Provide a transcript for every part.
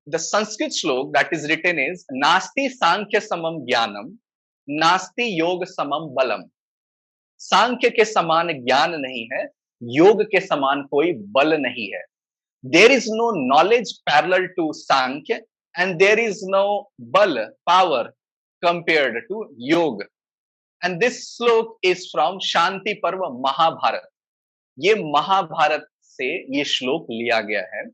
The Sanskrit slok that is written is Nasti Sankhya Samam Jnanam, Nasti Yoga Samam Balam. सांख्य के समान ज्ञान नहीं है, योग के समान कोई बल नहीं है. There is no knowledge parallel to Sankhya and there is no bal, power compared to yoga. And this slok is from Shanti Parva Mahabharata. ये महाभारत से ये श्लोक लिया गया है.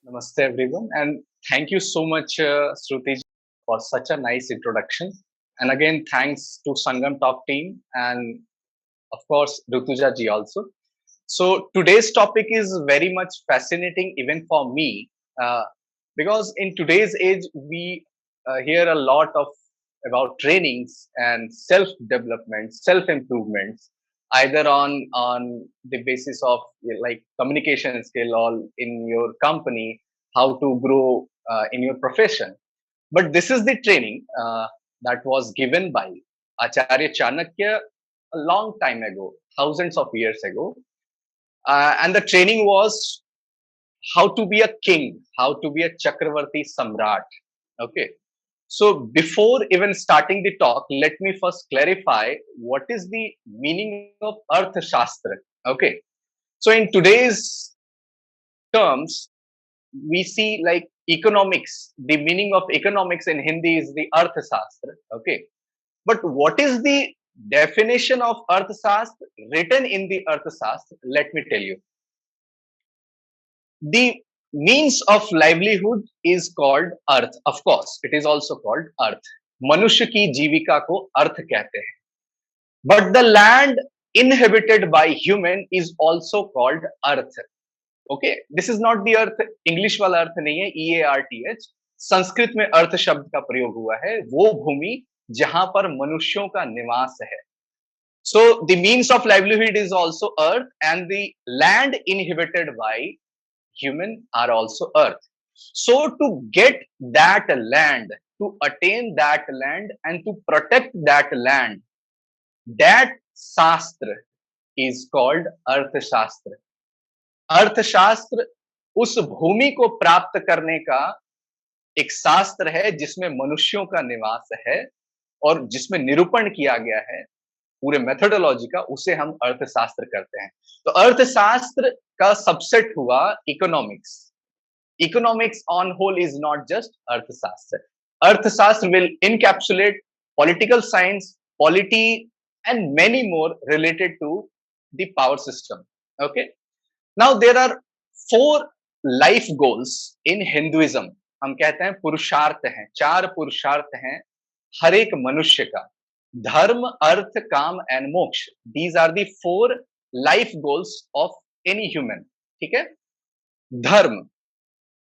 Namaste everyone, and thank you so much Shruti for such a nice introduction. And again, thanks to Sangam Talk team and of course Rutuja ji also. So today's topic is very much fascinating even for me, because in today's age we hear a lot of about trainings and self development, self improvements, either on the basis of like communication skill or in your company, how to grow in your profession. But this is the training that was given by Acharya Chanakya a long time ago, thousands of years ago. And the training was how to be a king, how to be a Chakravarti Samrat. Okay. So before even starting the talk, let me first clarify what is the meaning of Arthashastra. Okay. So in today's terms, we see like economics. The meaning of economics in Hindi is the Arthashastra. Okay. But what is the definition of Arthashastra written in the Arthashastra? Let me tell you. The means of livelihood is called earth. Of course, it is also called अर्थ. मनुष्य की जीविका को अर्थ कहते हैं. But the land inhabited by human is also called earth. Okay, this is not the earth English वाला अर्थ नहीं है, EARTH. Sanskrit में अर्थ शब्द का प्रयोग हुआ है, वो भूमि जहां पर मनुष्यों का निवास है. So the means of livelihood is also earth and the land inhabited by human are also earth. So to get that land, to attain that land and to protect that land, that shastra is called Arthashastra. अर्थशास्त्र उस भूमि को प्राप्त करने का एक शास्त्र है जिसमें मनुष्यों का निवास है और जिसमें निरूपण किया गया है पूरे मेथोडोलॉजी का, उसे हम अर्थशास्त्र करते हैं. तो अर्थशास्त्र का सबसेट हुआ economics. Economics on whole is not just अर्थशास्त्र. अर्थशास्त्र will encapsulate political science, polity and many more related to the power system. Okay, now there are 4 life goals in Hinduism. हम कहते हैं पुरुषार्थ हैं, 4 पुरुषार्थ हैं हर एक मनुष्य का. धर्म, अर्थ, kama and moksha. These are the 4 life goals of any human. ठीक है. Dharma,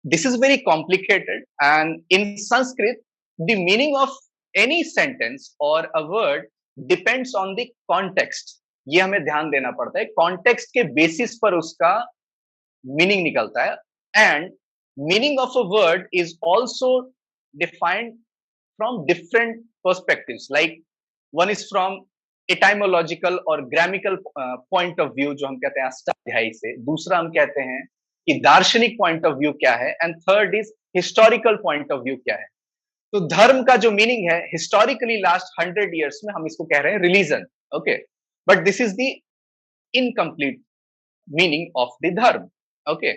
this is very complicated and in Sanskrit the meaning of any sentence or a word depends on the context. ये हमें ध्यान देना पड़ता है. कॉन्टेक्स्ट के बेसिस पर उसका मीनिंग निकलता है. And meaning of a word is also defined from different perspectives. Like one is from etymological और grammatical point of view जो हम कहते हैं अष्टाध्यायी से. दूसरा हम कहते हैं कि दार्शनिक point of view क्या है, and third is historical point of view क्या है. तो धर्म का जो मीनिंग है हिस्टोरिकली लास्ट 100 years में हम इसको कह रहे हैं religion. Okay, but this is the incomplete meaning of the धर्म. ओके,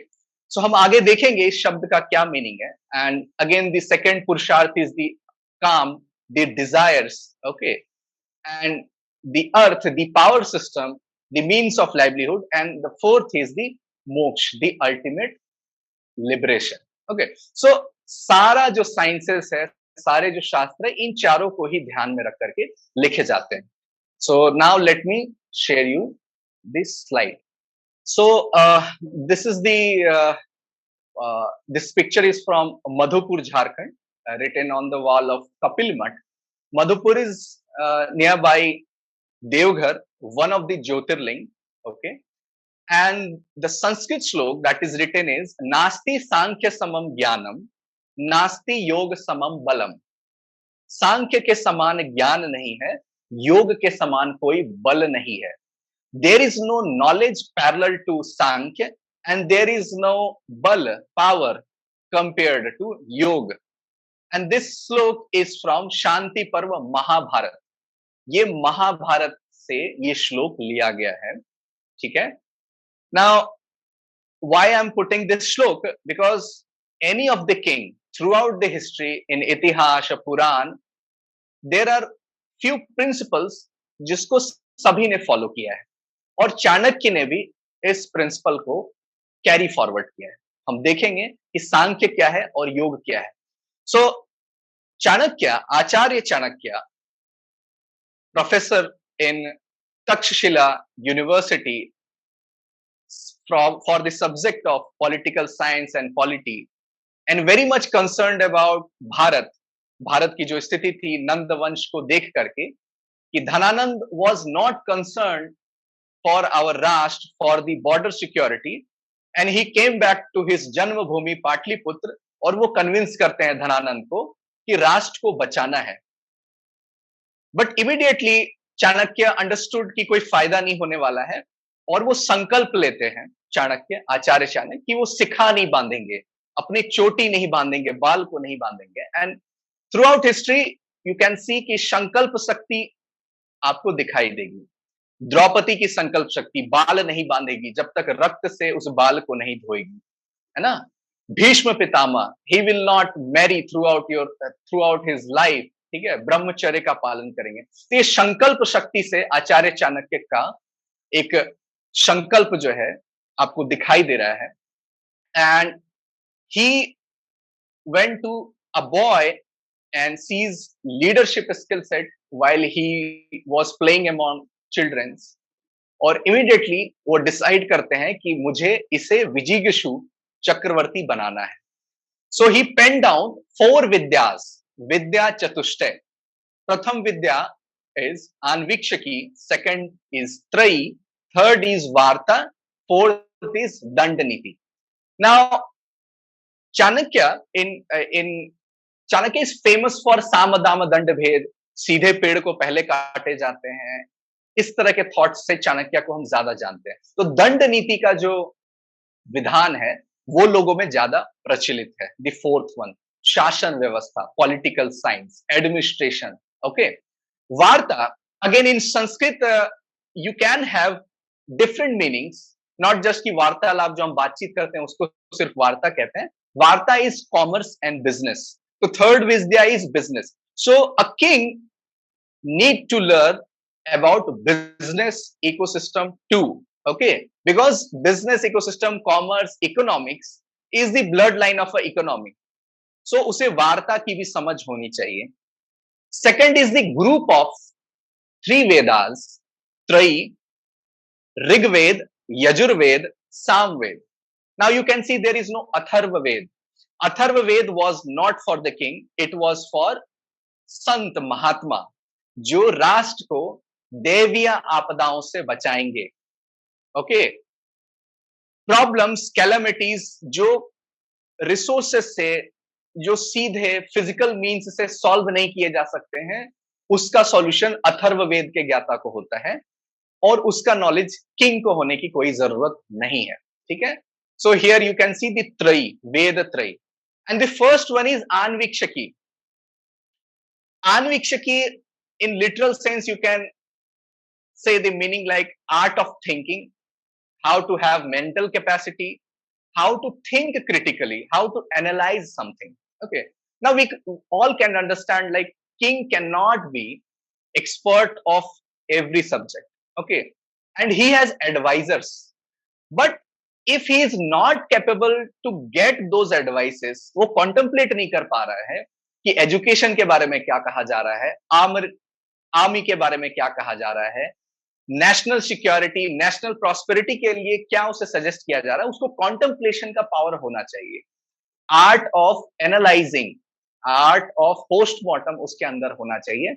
सो हम आगे देखेंगे इस शब्द का क्या मीनिंग है. एंड अगेन द सेकंड पुरुषार्थ इज द काम, the desires. Okay, and the earth, the power system, the means of livelihood, and the fourth is the moksha, the ultimate liberation. Okay, so सारा जो sciences है, सारे जो शास्त्र है, इन चारों को ही ध्यान में रख करके लिखे जाते हैं. So now let me share you this slide. So this is the this picture is from Madhupur, Jharkhand, written on the wall of Kapil Math. Madhupur is nearby Devghar, one of the Jyotirling. Okay, and the Sanskrit slok that is written is Nasti Sankhya Samam Jnanam, Nasti Yoga Samam Balam. सांख्य के समान ज्ञान नहीं है, योग के समान कोई बल नहीं है. There is no knowledge parallel to Sankhya and there is no bal, power compared to yoga. And this slok is from Shanti Parva Mahabharat. ये महाभारत से ये श्लोक लिया गया है. ठीक है. Now, why I'm putting this shlok? Because any of the king throughout the history in Itihas, Puran, there are few principles जिसको सभी ने फॉलो किया है और चाणक्य ने भी इस प्रिंसिपल को कैरी फॉरवर्ड किया है. हम देखेंगे कि सांख्य क्या है और योग क्या है. So Chanakya, Acharya Chanakya, professor in Takshashila university for the subject of political science and polity and very much concerned about Bharat की जो स्थिति थी नंद वंश को देख करके कि Dhanananda was not concerned for our राष्ट्र, for the border security, and he came back to his जन्मभूमि पाटलिपुत्र और वो कन्विंस करते हैं धनानंद को कि राष्ट्र को बचाना है. बट इमीडिएटली चाणक्य अंडरस्टूड कि कोई फायदा नहीं होने वाला है और वो संकल्प लेते हैं चाणक्य, आचार्य चाणक्य, कि वो सिखा नहीं बांधेंगे, अपनी चोटी नहीं बांधेंगे, बाल को नहीं बांधेंगे. And throughout history you can see कि संकल्प शक्ति आपको दिखाई देगी. द्रौपदी की संकल्प शक्ति, बाल नहीं बांधेगी जब तक रक्त से उस बाल को नहीं धोएगी, है ना. Bhishma Pitamah, he will not marry throughout his life. ठीक है, ब्रह्मचर्य का पालन करेंगे. तो ये संकल्प शक्ति से आचार्य चाणक्य का एक संकल्प जो है आपको दिखाई दे रहा है. And he went to a boy and sees leadership skill set while he was playing among childrens और immediately वो डिसाइड करते हैं कि मुझे इसे विजिगीषु चक्रवर्ती बनाना है. So he penned down 4 विद्यास, विद्या चतुष्टय. प्रथम विद्या is Anvikshaki, second is Trayi, third is Varta, fourth is Dandaniti. Now Chanakya Chanakya is famous for साम दाम दंड भेद, सीधे पेड़ को पहले काटे जाते हैं, इस तरह के थॉट्स से चाणक्य को हम ज्यादा जानते हैं. तो दंड नीति का जो विधान है वो लोगों में ज्यादा प्रचलित है. द फोर्थ वन, शासन व्यवस्था, पॉलिटिकल साइंस, एडमिनिस्ट्रेशन. ओके. वार्ता, again in Sanskrit you can have different meanings, not just की वार्तालाप जो हम बातचीत करते हैं उसको सिर्फ वार्ता कहते हैं. वार्ता is commerce and business. So third vidya is business. So a king need to learn about business ecosystem too. Okay, because business ecosystem, commerce, economics is the bloodline of an economy. So उसे वार्ता की भी समझ होनी चाहिए. Second is the group of 3 Vedas, Trayi, Rigved, Yajurved, Samved. Now you can see there is no Atharva Ved. Atharva Ved was not for the king, it was for संत महात्मा जो राष्ट्र को दैवीय आपदाओं से बचाएंगे. ओके. प्रॉब्लम्स, कैलेमिटीज जो resources से, जो सीधे फिजिकल मींस से सॉल्व नहीं किए जा सकते हैं, उसका सॉल्यूशन अथर्व वेद के ज्ञाता को होता है और उसका नॉलेज किंग को होने की कोई जरूरत नहीं है. ठीक है. So here you can see the Trayi, Veda Trayi. And the first one is Anvikshaki. Anvikshaki, in literal sense, you can say the meaning like art of thinking, how to have mental capacity, how to think critically, how to analyze something. Okay. Now we all can understand like king cannot be expert of every subject. Okay. And he has advisors. But if he is not capable to get those advices, वो contemplate नहीं कर पा रहा है कि education के बारे में क्या कहा जा रहा है, आर्मी के बारे में क्या कहा जा रहा है, नेशनल सिक्योरिटी, नेशनल प्रॉस्पेरिटी के लिए क्या उसे सजेस्ट किया जा रहा है, उसको कॉन्टेम्पलेशन का पावर होना चाहिए. Art of analysing, art of postmortem उसके अंदर होना चाहिए.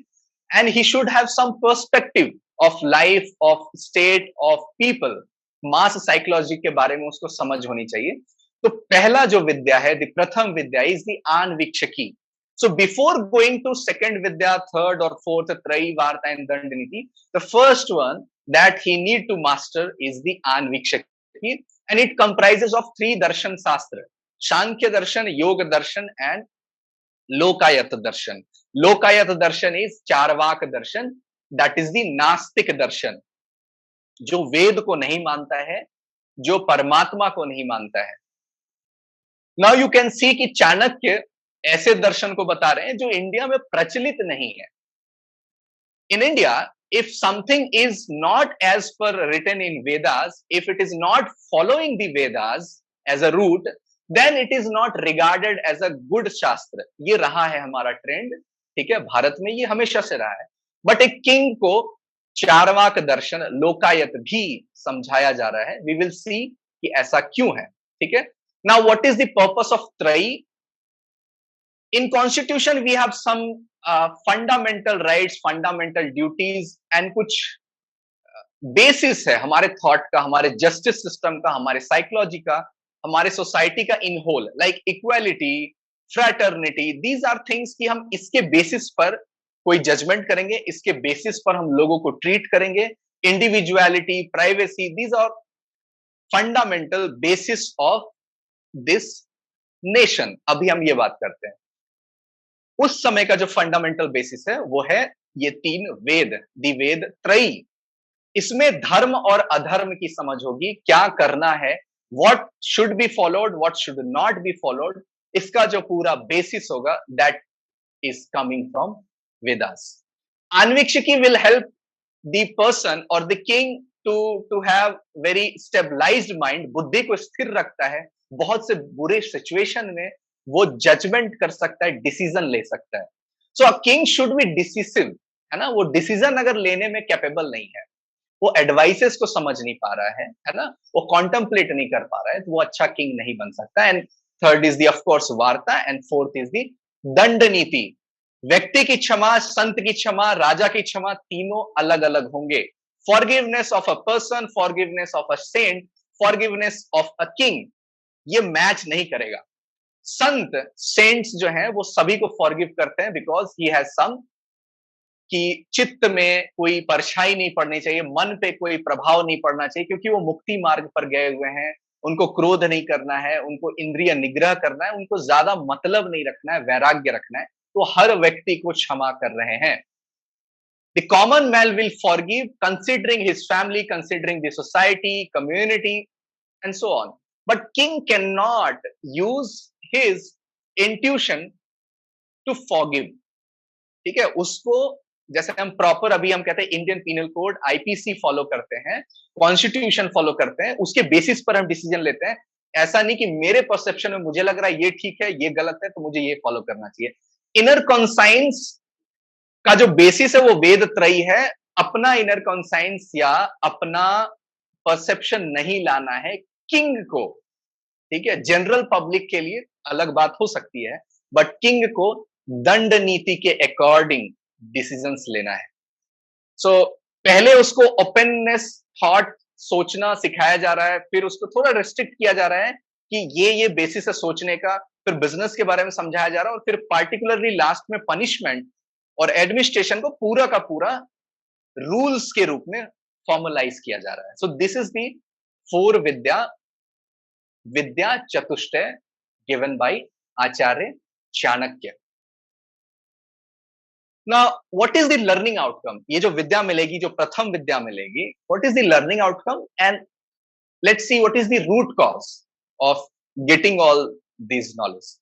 And he should have some perspective of life, of state, of people, mass psychology के बारे में उसको समझ होनी चाहिए. तो पहला जो विद्या है, द प्रथम विद्या is the Anvikshiki. So before going to second vidya, third or fourth trayi varta and dandaniti, the first one that he need to master is the anvikshaki, and it comprises of three darshan shastra: Shankhya darshan, Yoga darshan, and Lokayat darshan. Lokayat darshan is Charvak darshan, that is the नास्तिक दर्शन, जो वेद को नहीं मानता है, जो परमात्मा को नहीं मानता है। नाउ यू कैन सी कि चाणक्य ऐसे दर्शन को बता रहे हैं जो इंडिया में प्रचलित नहीं है। In India, if something is not as per written in Vedas, if it is not following the Vedas as a route, then it is not regarded as a good शास्त्र। ये रहा है हमारा ट्रेंड, ठीक है, भारत में ये हमेशा से रहा है। बट एक किंग को चारवाक दर्शन, लोकायत भी समझाया जा रहा है। वी विल सी कि ऐसा क्यों है, ठीक है। Now what is the purpose of Trayi? In constitution we have some fundamental rights, fundamental duties and कुछ बेसिस है हमारे थॉट का, हमारे जस्टिस सिस्टम का, हमारे साइकोलॉजी का, हमारे सोसाइटी का in whole, like equality, fraternity. These are things कि हम इसके बेसिस पर कोई जजमेंट करेंगे, इसके बेसिस पर हम लोगों को ट्रीट करेंगे। Individuality, privacy, these are fundamental basis of this nation. अभी हम ये बात करते हैं। उस समय का जो फंडामेंटल बेसिस है वो है ये तीन वेद, दी वेद त्रयी। इसमें धर्म और अधर्म की समझ होगी, क्या करना है, what should be followed, what should not be followed. इसका जो पूरा बेसिस होगा that is coming from Vedas. Anvikshaki will help the person or the king to have very stabilized mind, बुद्धि को स्थिर रखता है, बहुत से बुरे सिचुएशन में वो जजमेंट कर सकता है, डिसीजन ले सकता है। So a king should be decisive, है ना, वो डिसीजन अगर लेने में कैपेबल नहीं है, वो एडवाइसेस को समझ नहीं पा रहा है ना, वो कॉन्टेम्पलेट नहीं कर पा रहा है, तो वो अच्छा किंग नहीं बन सकता। And third is the of course वार्ता, एंड फोर्थ इज दी दंड नीति। व्यक्ति की क्षमा, संत की क्षमा, राजा की क्षमा, तीनों अलग अलग होंगे। Forgiveness of a person, forgiveness of a saint, forgiveness of a king, ये मैच नहीं करेगा। संत, सेंट्स जो हैं वो सभी को फॉरगिव करते हैं बिकॉज ही हैज सम, कि चित्त में कोई परछाई नहीं पड़नी चाहिए, मन पे कोई प्रभाव नहीं पड़ना चाहिए, क्योंकि वो मुक्ति मार्ग पर गए हुए हैं। उनको क्रोध नहीं करना है, उनको इंद्रिय निग्रह करना है, उनको ज्यादा मतलब नहीं रखना है, वैराग्य रखना है, तो हर व्यक्ति को क्षमा कर रहे हैं। The common man will forgive considering his family, considering the society, community, and so on. But king cannot use his intuition to forgive, ठीक है। उसको जैसे हम प्रॉपर, अभी हम कहते हैं Indian Penal Code, IPC follow करते हैं, कॉन्स्टिट्यूशन फॉलो करते हैं, उसके बेसिस पर हम डिसीजन लेते हैं। ऐसा नहीं कि मेरे परसेप्शन में मुझे लग रहा है ये ठीक है, ये गलत है, तो मुझे ये फॉलो करना चाहिए। इनर कॉन्साइंस का जो बेसिस है वो वेद त्रयी है। अपना इनर कॉन्साइंस या अपना परसेप्शन नहीं लाना है किंग को, ठीक है। जनरल पब्लिक के लिए अलग बात हो सकती है, बट किंग को दंड नीति के अकॉर्डिंग डिसीजंस लेना है। सो पहले उसको ओपननेस, थॉट, सोचना सिखाया जा रहा है, फिर उसको थोड़ा रेस्ट्रिक्ट किया जा रहा है कि ये बेसिस है सोचने का, फिर बिजनेस के बारे में समझाया जा रहा है, और फिर पार्टिकुलरली लास्ट में पनिशमेंट और एडमिनिस्ट्रेशन को पूरा का पूरा रूल्स के रूप में फॉर्मलाइज किया जा रहा है। So this is the four विद्या चतुष्टय given by Acharya Chanakya. Now what is the learning outcome? ये जो विद्या मिलेगी, जो प्रथम विद्या मिलेगी, what is the learning outcome, and let's see what is the root cause of getting all this knowledge.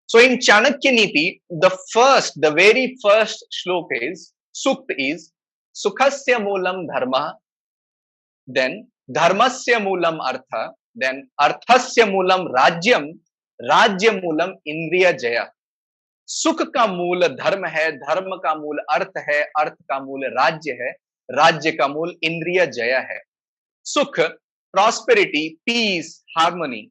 So in Chanakya Niti, the very first shloka is, Sukt is, Sukhasya Moolam Dharma, then Dharmasya Moolam Artha, then Arthasya Moolam Rajyam, Rajya Moolam Indriya Jaya। सुख का मूल धर्म है, धर्म का मूल अर्थ है, अर्थ का मूल राज्य है, राज्य का मूल इंद्रिय जय है। सुख, प्रॉस्पेरिटी, पीस, हार्मनी,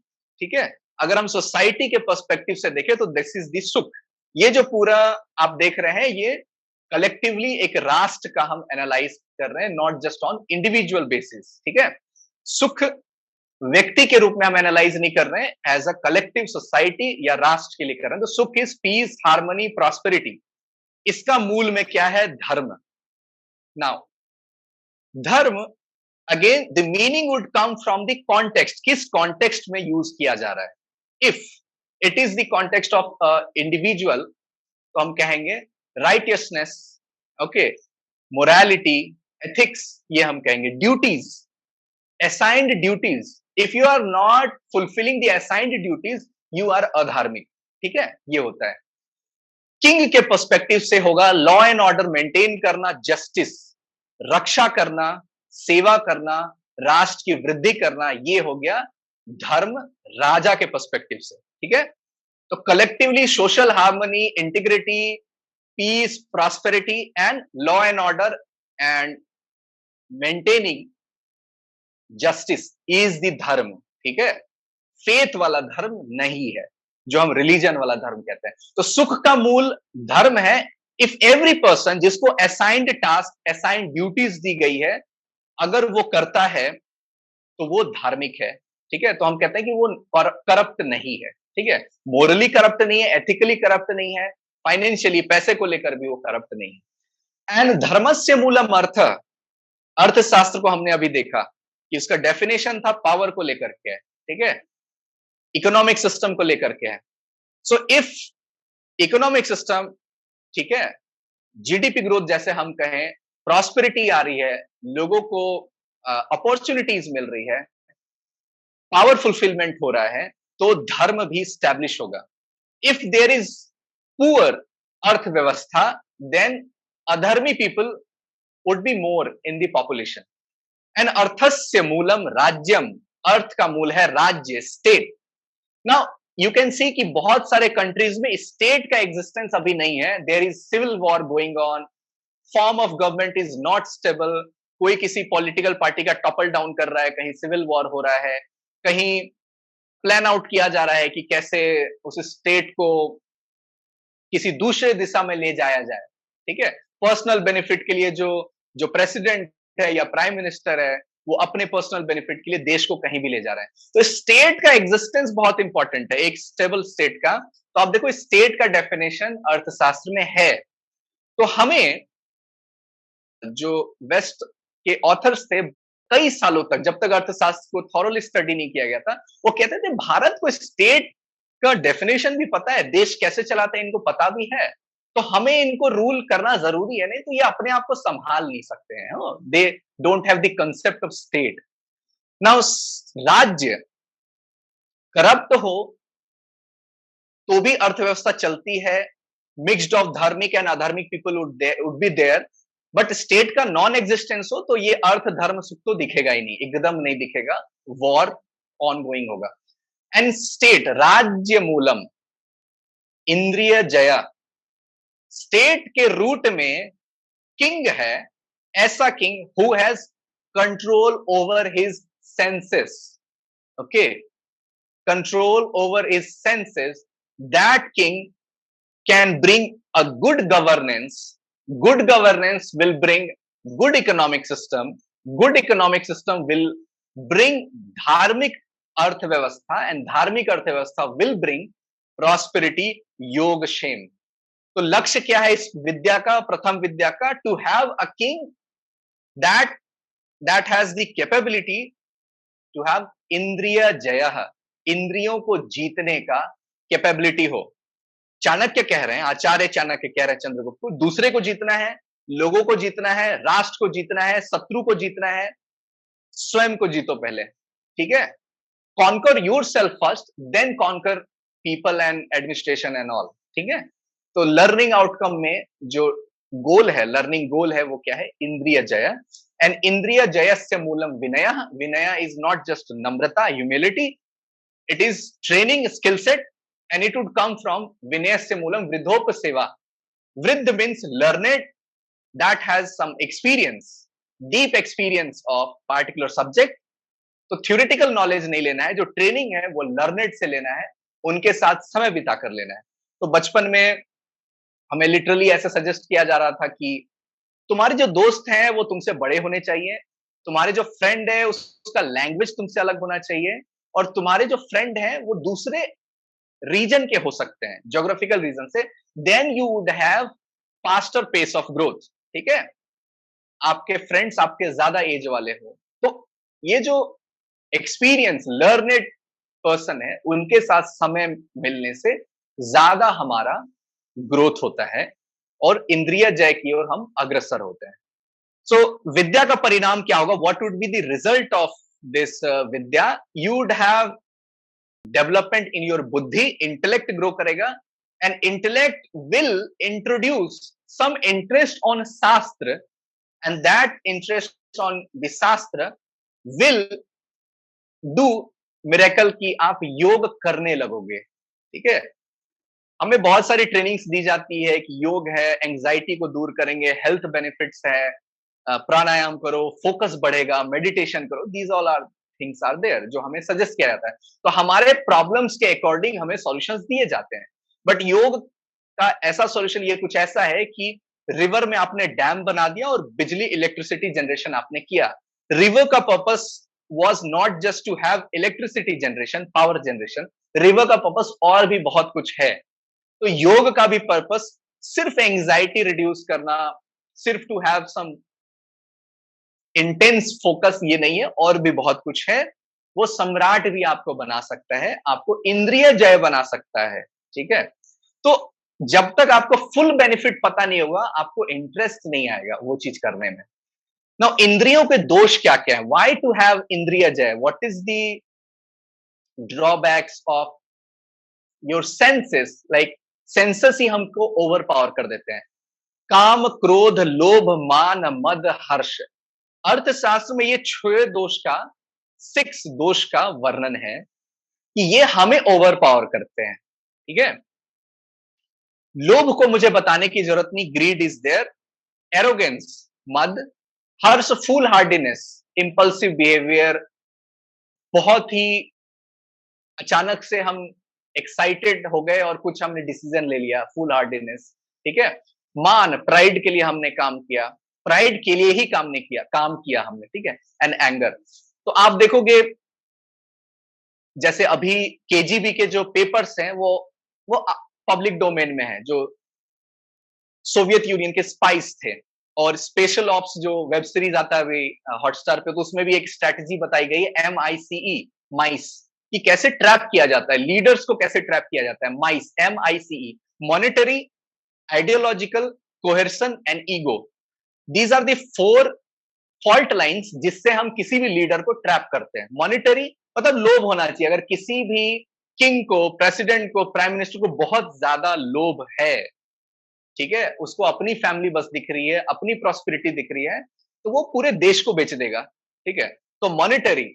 ठीक है। अगर हम सोसाइटी के पर्सपेक्टिव से देखें तो दिस इज द सुख। ये जो पूरा आप देख रहे हैं, ये कलेक्टिवली एक राष्ट्र का हम एनालाइज कर रहे हैं, not just on individual basis, ठीक है। सुख व्यक्ति के रूप में हम एनालाइज नहीं कर रहे हैं, एज अ कलेक्टिव सोसाइटी या राष्ट्र के लिए कर रहे हैं। तो सुख इज पीस, हार्मनी, प्रॉस्पेरिटी। इसका मूल में क्या है? धर्म। नाउ धर्म, again the meaning would come from the context, किस कॉन्टेक्स्ट में यूज किया जा रहा है। If it is the context of individual, तो हम कहेंगे राइटियसनेस, ओके, मोरालिटी, एथिक्स, ये हम कहेंगे। Duties, assigned duties, if you are not fulfilling the assigned duties, you are अधार्मिक। ठीक है, ये होता है। किंग के पर्सपेक्टिव से होगा लॉ एंड ऑर्डर मेंटेन करना, जस्टिस, रक्षा करना, सेवा करना, राष्ट्र की वृद्धि करना, ये हो गया धर्म राजा के पर्सपेक्टिव से। ठीक है, तो collectively social harmony, integrity, peace, prosperity and law and order and maintaining justice is the dharma. ठीक है, फेथ वाला धर्म नहीं है, जो हम रिलीजन वाला धर्म कहते हैं। तो सुख का मूल धर्म है। इफ एवरी पर्सन, जिसको असाइंड टास्क, असाइंड ड्यूटीज दी गई है, अगर वो करता है तो वो धार्मिक है। ठीक है, तो हम कहते हैं कि वो करप्ट नहीं है। ठीक है, मोरली करप्ट नहीं है, एथिकली करप्ट नहीं है, फाइनेंशियली पैसे को लेकर भी वो करप्ट नहीं है। एंड धर्मस्य मूलम अर्थ, अर्थशास्त्र को हमने अभी देखा कि उसका डेफिनेशन था पावर को लेकर के है। ठीक है, इकोनॉमिक सिस्टम को लेकर के है। सो इफ इकोनॉमिक सिस्टम, ठीक है, जीडीपी ग्रोथ जैसे हम कहें, प्रॉस्पेरिटी आ रही है, लोगों को अपॉर्चुनिटीज मिल रही है, पावर फुलफिलमेंट हो रहा है, तो धर्म भी स्टैब्लिश होगा। इफ देयर इज पुअर अर्थव्यवस्था, देन अधर्मी people would be more in the population. And अर्थस्य मूलम राज्यम, अर्थ का मूल है राज्य, state. Now you can see कि बहुत सारे कंट्रीज में स्टेट का एग्जिस्टेंस अभी नहीं है। There is civil war going on, form of government is not stable, कोई किसी पॉलिटिकल पार्टी का टॉपल डाउन कर रहा है, कहीं सिविल वॉर हो रहा है, कहीं प्लान आउट किया जा रहा है कि कैसे उस स्टेट को किसी दूसरे दिशा में ले जाया जाए। ठीक है, पर्सनल बेनिफिट के लिए जो जो प्रेसिडेंट है या प्राइम मिनिस्टर है, वो अपने पर्सनल बेनिफिट के लिए देश को कहीं भी ले जा रहा है। तो स्टेट का एग्जिस्टेंस बहुत इंपॉर्टेंट है, एक स्टेबल स्टेट का। तो आप देखो स्टेट का डेफिनेशन अर्थशास्त्र में है। तो हमें जो वेस्ट के ऑथर्स थे, कई सालों तक, जब तक अर्थशास्त्र को थॉरोली स्टडी नहीं किया गया था, वो कहते थे भारत को स्टेट का डेफिनेशन भी पता है, देश कैसे चलाते हैं इनको पता भी है, तो हमें इनको रूल करना जरूरी है, नहीं तो ये अपने आप को संभाल नहीं सकते हैं। They don't have the concept of state. Now राज्य करप्ट हो तो भी अर्थव्यवस्था चलती है, मिक्स्ड ऑफ धार्मिक एंड अधार्मिक people would be there, but state का नॉन एग्जिस्टेंस हो तो ये अर्थ धर्म सुख तो दिखेगा ही नहीं, एकदम नहीं दिखेगा, वॉर ऑन गोइंग होगा। एंड स्टेट राज्य मूलम, इंद्रिय जया, स्टेट के रूट में किंग है, ऐसा king who has control over his senses. Okay, control over his senses, that king can bring a good governance. Good governance will bring good economic system. Good economic system will bring धार्मिक अर्थव्यवस्था, and धार्मिक अर्थव्यवस्था will bring prosperity, योग, क्षेम। तो लक्ष्य क्या है इस विद्या का, प्रथम विद्या का? To have a king that has the capability to have इंद्रिय जय, इंद्रियों को जीतने का कैपेबिलिटी हो। चाणक्य कह रहे हैं, आचार्य चाणक्य कह रहे हैं चंद्रगुप्त को, दूसरे को जीतना है, लोगों को जीतना है, राष्ट्र को जीतना है, शत्रु को जीतना है, स्वयं को जीतो पहले। ठीक है, conquer yourself first, then conquer people and administration and all. ठीक है, तो लर्निंग आउटकम में जो गोल है, लर्निंग गोल है, वो क्या है? इंद्रिय जय। एंड इंद्रिय जयस्य मूलम विनय। विनय इज नॉट जस्ट नम्रता, humility, it is training, skill set, and it would come from vinayasya moolam vridhopa seva. Vridh means learned, that has some experience, deep experience of particular subject. तो theoretical knowledge नहीं लेना है, जो training है वो learned से लेना है, उनके साथ समय बिता कर लेना है। तो बचपन में हमें लिटरली ऐसे सजेस्ट किया जा रहा था कि तुम्हारे जो दोस्त हैं वो तुमसे बड़े होने चाहिए, तुम्हारे जो फ्रेंड है उसका लैंग्वेज तुमसे अलग होना चाहिए, और तुम्हारे जो फ्रेंड हैं वो दूसरे रीजन के हो सकते हैं, ज्योग्राफिकल रीजन से, then you would have faster pace of growth. ठीक है, आपके फ्रेंड्स आपके ज्यादा एज वाले हो, तो ये जो एक्सपीरियंस लर्नेड पर्सन है उनके साथ समय मिलने से ज्यादा हमारा ग्रोथ होता है और इंद्रिय जय की ओर हम अग्रसर होते हैं। सो विद्या का परिणाम क्या होगा? What would be the result of this विद्या? You would have development in your बुद्धि, इंटेलेक्ट ग्रो करेगा, and intellect will introduce some interest on shastra, and that interest on the shastra will do miracle की आप योग करने लगोगे। ठीक है, हमें बहुत सारी ट्रेनिंग्स दी जाती है कि योग है, एंजाइटी को दूर करेंगे, हेल्थ बेनिफिट्स है, प्राणायाम करो, फोकस बढ़ेगा, मेडिटेशन करो, these all are things are there जो हमें सजेस्ट किया जाता है। तो हमारे प्रॉब्लम्स के अकॉर्डिंग हमें सॉल्यूशंस दिए जाते हैं। बट योग का ऐसा सॉल्यूशन ये कुछ ऐसा है कि रिवर में आपने डैम बना दिया और बिजली इलेक्ट्रिसिटी जनरेशन आपने किया। रिवर का purpose was not just to have electricity generation, power generation. River का पर्पस और भी बहुत कुछ है। तो योग का भी पर्पस सिर्फ एंजाइटी रिड्यूस करना, सिर्फ to have some intense focus ये नहीं है, और भी बहुत कुछ है। वो सम्राट भी आपको बना सकता है, आपको इंद्रिय जय बना सकता है। ठीक है, तो जब तक आपको फुल बेनिफिट पता नहीं होगा, आपको इंटरेस्ट नहीं आएगा वो चीज करने में। नाउ इंद्रियों के दोष क्या क्या है? व्हाई टू हैव इंद्रिय जय? What is the drawbacks of your senses? Like senses ही हमको ओवर पावर कर देते हैं। काम, क्रोध, लोभ, मान, मद, हर्ष। अर्थशास्त्र में ये 6 दोष का वर्णन है कि ये हमें ओवर पावर करते हैं। ठीक है, लोभ को मुझे बताने की जरूरत नहीं, ग्रीड इज देयर। एरोगेंस मद, हर्ष फूल हार्डीनेस, इंपल्सिव बिहेवियर, बहुत ही अचानक से हम एक्साइटेड हो गए और कुछ हमने डिसीजन ले लिया, फूल हार्डीनेस। ठीक है, मान, प्राइड के लिए हमने काम किया, प्राइड के लिए ही काम किया हमने। ठीक है, एंड एंगर। तो आप देखोगे जैसे अभी केजीबी के जो पेपर्स हैं वो पब्लिक डोमेन में है, जो सोवियत यूनियन के स्पाइस थे, और स्पेशल ऑप्स जो वेब सीरीज आता है अभी हॉटस्टार पे, तो उसमें भी एक स्ट्रेटजी बताई गई है, MICE, माइस, कि कैसे ट्रैप किया जाता है, लीडर्स को कैसे ट्रैप किया जाता है। Mice, MICE, monetary, ideological, coercion and ego. These are the 4 fault lines जिससे हम किसी भी लीडर को ट्रैप करते हैं। मॉनिटरी मतलब लोभ होना चाहिए। अगर किसी भी किंग को, प्रेसिडेंट को, प्राइम मिनिस्टर को बहुत ज्यादा लोभ है, ठीक है, उसको अपनी फैमिली बस दिख रही है, अपनी प्रॉस्पेरिटी दिख रही है, तो वो पूरे देश को बेच देगा। ठीक है, तो मॉनिटरी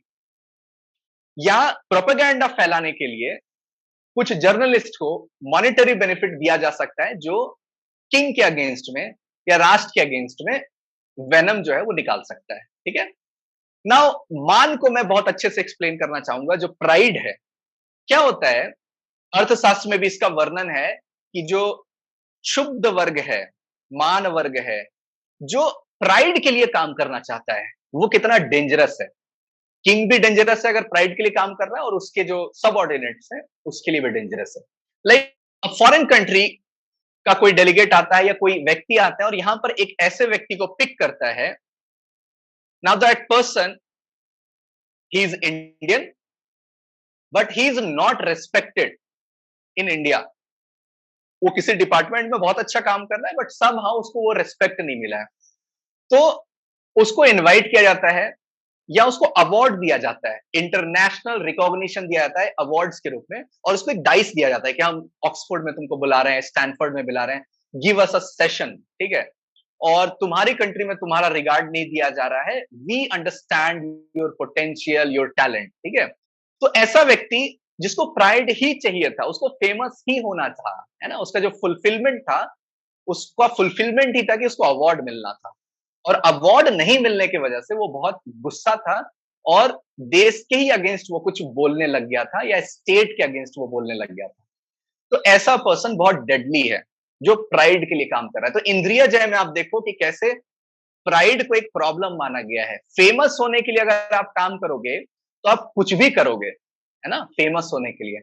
या प्रोपेगेंडा फैलाने के लिए कुछ जर्नलिस्ट को मॉनिटरी बेनिफिट दिया जा सकता है, जो किंग के अगेंस्ट में या राष्ट्र के अगेंस्ट में वेनम जो है वो निकाल सकता है। ठीक है, नाउ मान को मैं बहुत अच्छे से एक्सप्लेन करना चाहूंगा। जो प्राइड है, क्या होता है, अर्थशास्त्र में भी इसका वर्णन है कि जो क्षुब्ध वर्ग है, मान वर्ग है, जो प्राइड के लिए काम करना चाहता है, वो कितना डेंजरस है। किंग भी डेंजरस है अगर प्राइड के लिए काम कर रहा है, और उसके जो सबऑर्डिनेट्स हैं उसके लिए भी डेंजरस है। लाइक फॉरेन कंट्री का कोई डेलीगेट आता है या कोई व्यक्ति आता है और यहां पर एक ऐसे व्यक्ति को पिक करता है। Now that person, he is Indian but he is not respected in India. वो किसी डिपार्टमेंट में बहुत अच्छा काम कर रहा है, बट समहाउ उसको वो रेस्पेक्ट नहीं मिला है, तो उसको इनवाइट किया जाता है या उसको अवार्ड दिया जाता है, इंटरनेशनल रिकॉग्निशन दिया जाता है अवार्ड्स के रूप में, और उसको एक डाइस दिया जाता है कि हम ऑक्सफोर्ड में तुमको बुला रहे हैं, स्टैनफोर्ड में बुला रहे हैं, गिव अस अ सेशन। ठीक है, और तुम्हारी कंट्री में तुम्हारा रिगार्ड नहीं दिया जा रहा है, we understand your potential, your talent. ठीक है, तो ऐसा व्यक्ति जिसको प्राइड ही चाहिए था, उसको फेमस ही होना था, है ना, उसका जो फुलफिलमेंट था, उसका फुलफिलमेंट ही था कि उसको अवार्ड मिलना था, और अवार्ड नहीं मिलने की वजह से वो बहुत गुस्सा था और देश के ही अगेंस्ट वो कुछ बोलने लग गया था, या स्टेट के अगेंस्ट वो बोलने लग गया था। तो ऐसा पर्सन बहुत डेडली है जो प्राइड के लिए काम कर रहा है। तो इंद्रिय जय में आप देखो कि कैसे प्राइड को एक प्रॉब्लम माना गया है। फेमस होने के लिए अगर आप काम करोगे तो आप कुछ भी करोगे, है ना, फेमस होने के लिए।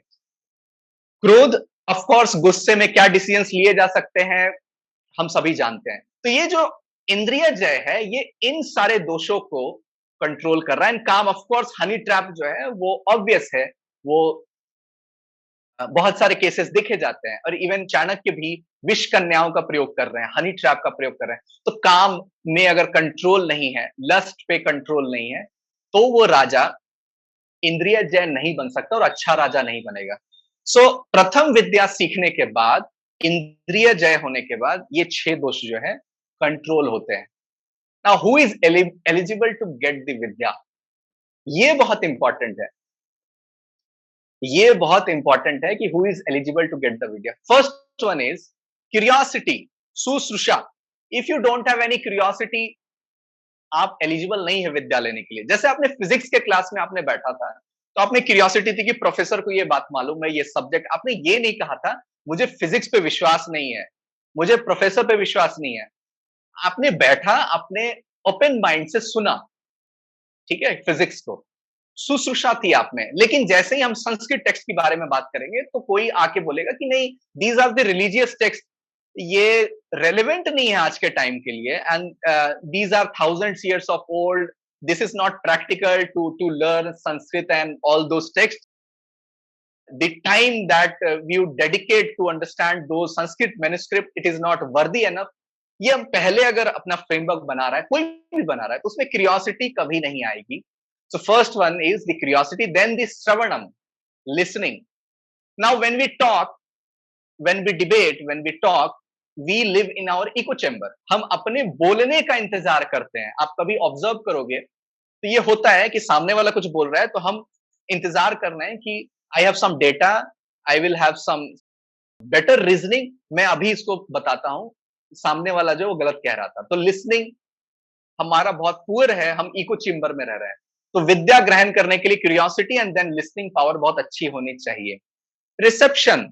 क्रोध, ऑफ कोर्स गुस्से में क्या डिसीजंस लिए जा सकते हैं हम सभी जानते हैं। तो ये जो इंद्रिय जय है ये इन सारे दोषों को कंट्रोल कर रहा है। एंड काम, ऑफ कोर्स हनी ट्रैप जो है वो ऑब्वियस है, वो बहुत सारे केसेस दिखे जाते हैं, और इवन चाणक्य भी विष कन्याओं का प्रयोग कर रहे हैं, हनी ट्रैप का प्रयोग कर रहे हैं। तो काम में अगर कंट्रोल नहीं है, लस्ट पे कंट्रोल नहीं है, तो वो राजा इंद्रिय जय नहीं बन सकता और अच्छा राजा नहीं बनेगा। सो प्रथम विद्या सीखने के बाद, इंद्रिय जय होने के बाद ये 6 दोष जो है कंट्रोल होते हैं। Now who is eligible to get the विद्या? ये बहुत इंपॉर्टेंट है। ये बहुत इंपॉर्टेंट है कि who is eligible to get the विद्या। फर्स्ट वन इज क्यूरियोसिटी, सुश्रुषा। If you don't have any curiosity, आप एलिजिबल नहीं है विद्या लेने के लिए। जैसे आपने फिजिक्स के क्लास में आपने बैठा था, तो आपने क्यूरियोसिटी थी कि प्रोफेसर को ये बात मालूम है, ये सब्जेक्ट, आपने ये नहीं कहा था मुझे फिजिक्स पे विश्वास नहीं है, मुझे प्रोफेसर पे विश्वास नहीं है। आपने बैठा, आपने ओपन माइंड से सुना, ठीक है, फिजिक्स को, सुश्रुषा थी आप में। लेकिन जैसे ही हम संस्कृत टेक्स्ट के बारे में बात करेंगे तो कोई आके बोलेगा कि नहीं, these are the religious text, ये रेलेवेंट नहीं है आज के टाइम के लिए, and these are thousands years of old, this is not practical to learn Sanskrit and all those text, the time that we would dedicate to understand those Sanskrit manuscript, it is not worthy enough। ये हम पहले अगर अपना framework बना रहा है, कोई भी बना रहा है, तो उसमें क्यूरियोसिटी कभी नहीं आएगी। So first one is the curiosity, then the shravanam, listening. Now when we talk, when we debate, when we talk, we live in our echo chamber। हम अपने बोलने का इंतजार करते हैं। आप कभी ऑब्जर्व करोगे तो ये होता है कि सामने वाला कुछ बोल रहा है तो हम इंतजार कर रहे हैं कि I have some data, I will have some better reasoning, मैं अभी इसको बताता हूं, सामने वाला जो वो गलत कह रहा था। तो लिसनिंग हमारा बहुत पुअर है, हम इको चेम्बर में रह रहे हैं। तो विद्या ग्रहण करने के लिए curiosity and then listening power बहुत अच्छी होनी चाहिए। रिसेप्शन,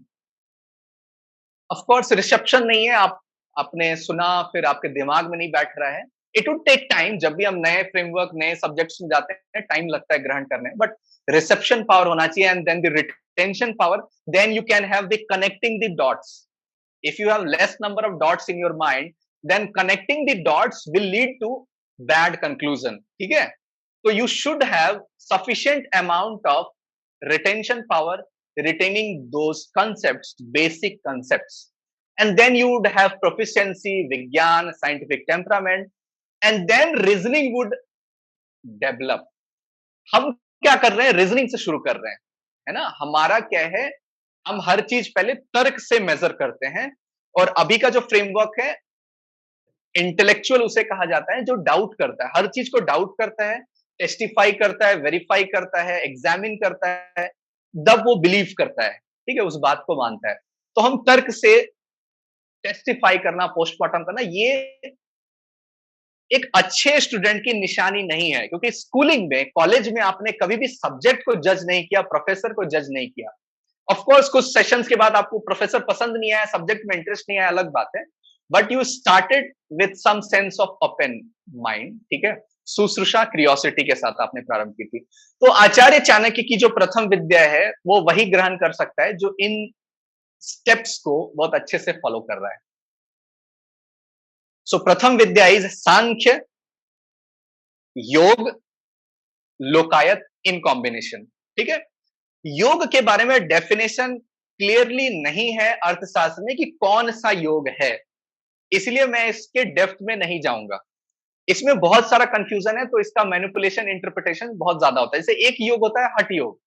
ऑफ कोर्स रिसेप्शन नहीं है, आप आपने सुना फिर आपके दिमाग में नहीं बैठ रहा है। इट वुड टेक टाइम, जब भी हम नए फ्रेमवर्क, नए सब्जेक्ट्स में जाते हैं, टाइम लगता है ग्रहण करने में, बट रिसेप्शन पावर होना चाहिए and then the retention power, then you can have the connecting the dots. If you have less number of dots in your mind, then connecting the dots will lead to bad conclusion। ठीक है, तो you should have sufficient amount of retention power, retaining those concepts, basic concepts, and then you would have proficiency, vigyan, scientific temperament, and then reasoning would develop। हम क्या कर रहे हैं, reasoning से शुरू कर रहे हैं, है ना। हमारा क्या है, हम हर चीज पहले तर्क से मेजर करते हैं, और अभी का जो फ्रेमवर्क है इंटेलेक्चुअल उसे कहा जाता है जो डाउट करता है, हर चीज को डाउट करता है, टेस्टिफाई करता है, वेरीफाई करता है, एग्जामिन करता है, तब वो बिलीव करता है, ठीक है, उस बात को मानता है। तो हम तर्क से टेस्टिफाई करना, पोस्टमार्टम करना, ये एक अच्छे स्टूडेंट की निशानी नहीं है, क्योंकि स्कूलिंग में, कॉलेज में आपने कभी भी सब्जेक्ट को जज नहीं किया, प्रोफेसर को जज नहीं किया। ऑफ कोर्स कुछ सेशंस के बाद आपको प्रोफेसर पसंद नहीं आया, सब्जेक्ट में इंटरेस्ट नहीं आया, अलग बात है, but you started with some sense of open mind, ठीक है, सुश्रुषा, क्यूरियोसिटी के साथ आपने प्रारंभ की थी। तो आचार्य चाणक्य की जो प्रथम विद्या है वो वही ग्रहण कर सकता है जो इन स्टेप्स को बहुत अच्छे से फॉलो कर रहा है। सो प्रथम विद्या इज सांख्य, योग, लोकायत इन कॉम्बिनेशन। ठीक है, योग के बारे में डेफिनेशन क्लियरली नहीं है अर्थशास्त्र में कि कौन सा योग है, इसलिए मैं इसके डेप्थ में नहीं जाऊंगा। इसमें बहुत सारा कंफ्यूजन है, तो इसका मैनिपुलेशन, इंटरप्रिटेशन बहुत ज्यादा होता है। जैसे एक योग होता है हठ योग,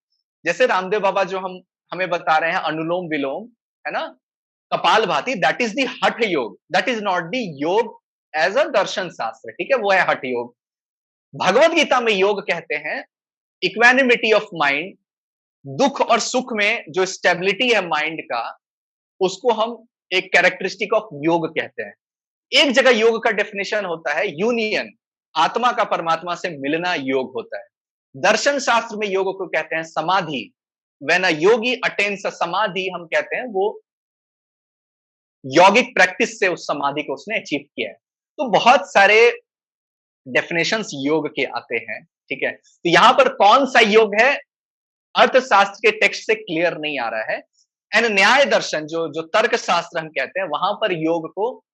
जैसे रामदेव बाबा जो हमें बता रहे हैं अनुलोम विलोम, है ना, कपाल भाती, दैट इज द हठ योग, दैट इज नॉट द योग एज अ दर्शन शास्त्र, ठीक है, वो है हठ योग। भगवत गीता में योग कहते हैं इक्वानिमिटी ऑफ माइंड, दुख और सुख में जो स्टेबिलिटी है माइंड का, उसको हम एक कैरेक्टरिस्टिक ऑफ योग कहते हैं। एक जगह योग का डेफिनेशन होता है यूनियन, आत्मा का परमात्मा से मिलना योग होता है। दर्शन शास्त्र में योग को कहते हैं समाधि, when a Yogi attains a समाधि, हम कहते हैं वो यौगिक प्रैक्टिस से उस समाधि को उसने अचीव किया है। तो बहुत सारे डेफिनेशंस योग के आते हैं, ठीक है। तो यहां पर कौन सा योग है, अर्थशास्त्र के टेक्स्ट से क्लियर नहीं आ रहा है। एंड न्याय दर्शन, जो जो तर्क शास्त्र हम कहते हैं, वहां पर योग को,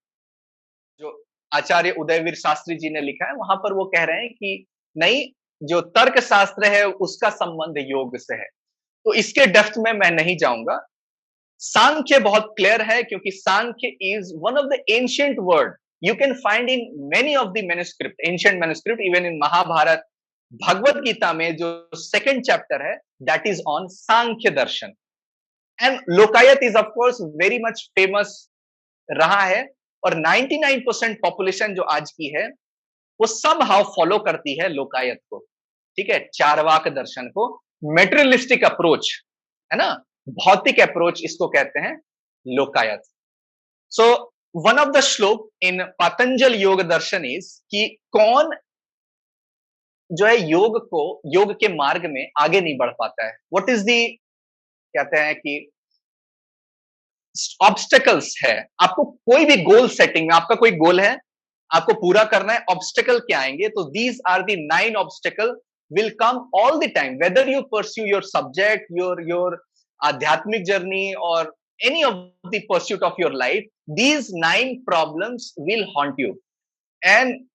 जो आचार्य उदयवीर शास्त्री जी ने लिखा है, वहां पर वो कह रहे हैं कि नहीं, जो तर्क शास्त्र है उसका संबंध योग से है। तो इसके डेप्थ में मैं नहीं जाऊंगा। सांख्य बहुत क्लियर है, क्योंकि Samkhya is one of the ancient word you can find in many of the manuscript, ancient manuscript, even in Mahabharat, Bhagavad Gita में जो सेकंड चैप्टर है, दैट इज ऑन सांख्य दर्शन। And Lokayata is of course very much famous रहा है, और 99% population जो आज की है, वो सब हाउ फॉलो करती है लोकायत को, ठीक है, चारवाक दर्शन को। मेटेरियलिस्टिक अप्रोच, है ना, भौतिक अप्रोच इसको कहते हैं लोकायत। सो वन ऑफ द श्लोक इन पतंजल योग दर्शन इज कि कौन जो है योग के मार्ग में आगे नहीं बढ़ पाता है। व्हाट इज दी, कहते हैं कि ऑब्स्टेकल्स है, आपको कोई भी गोल सेटिंग में, आपका कोई गोल है, आपको पूरा करना है, ऑब्स्टेकल क्या आएंगे, तो these are the 9 obstacle will come all the time, whether you pursue your subject, your आध्यात्मिक journey, or any of the pursuit of your life, these 9 problems will haunt you, and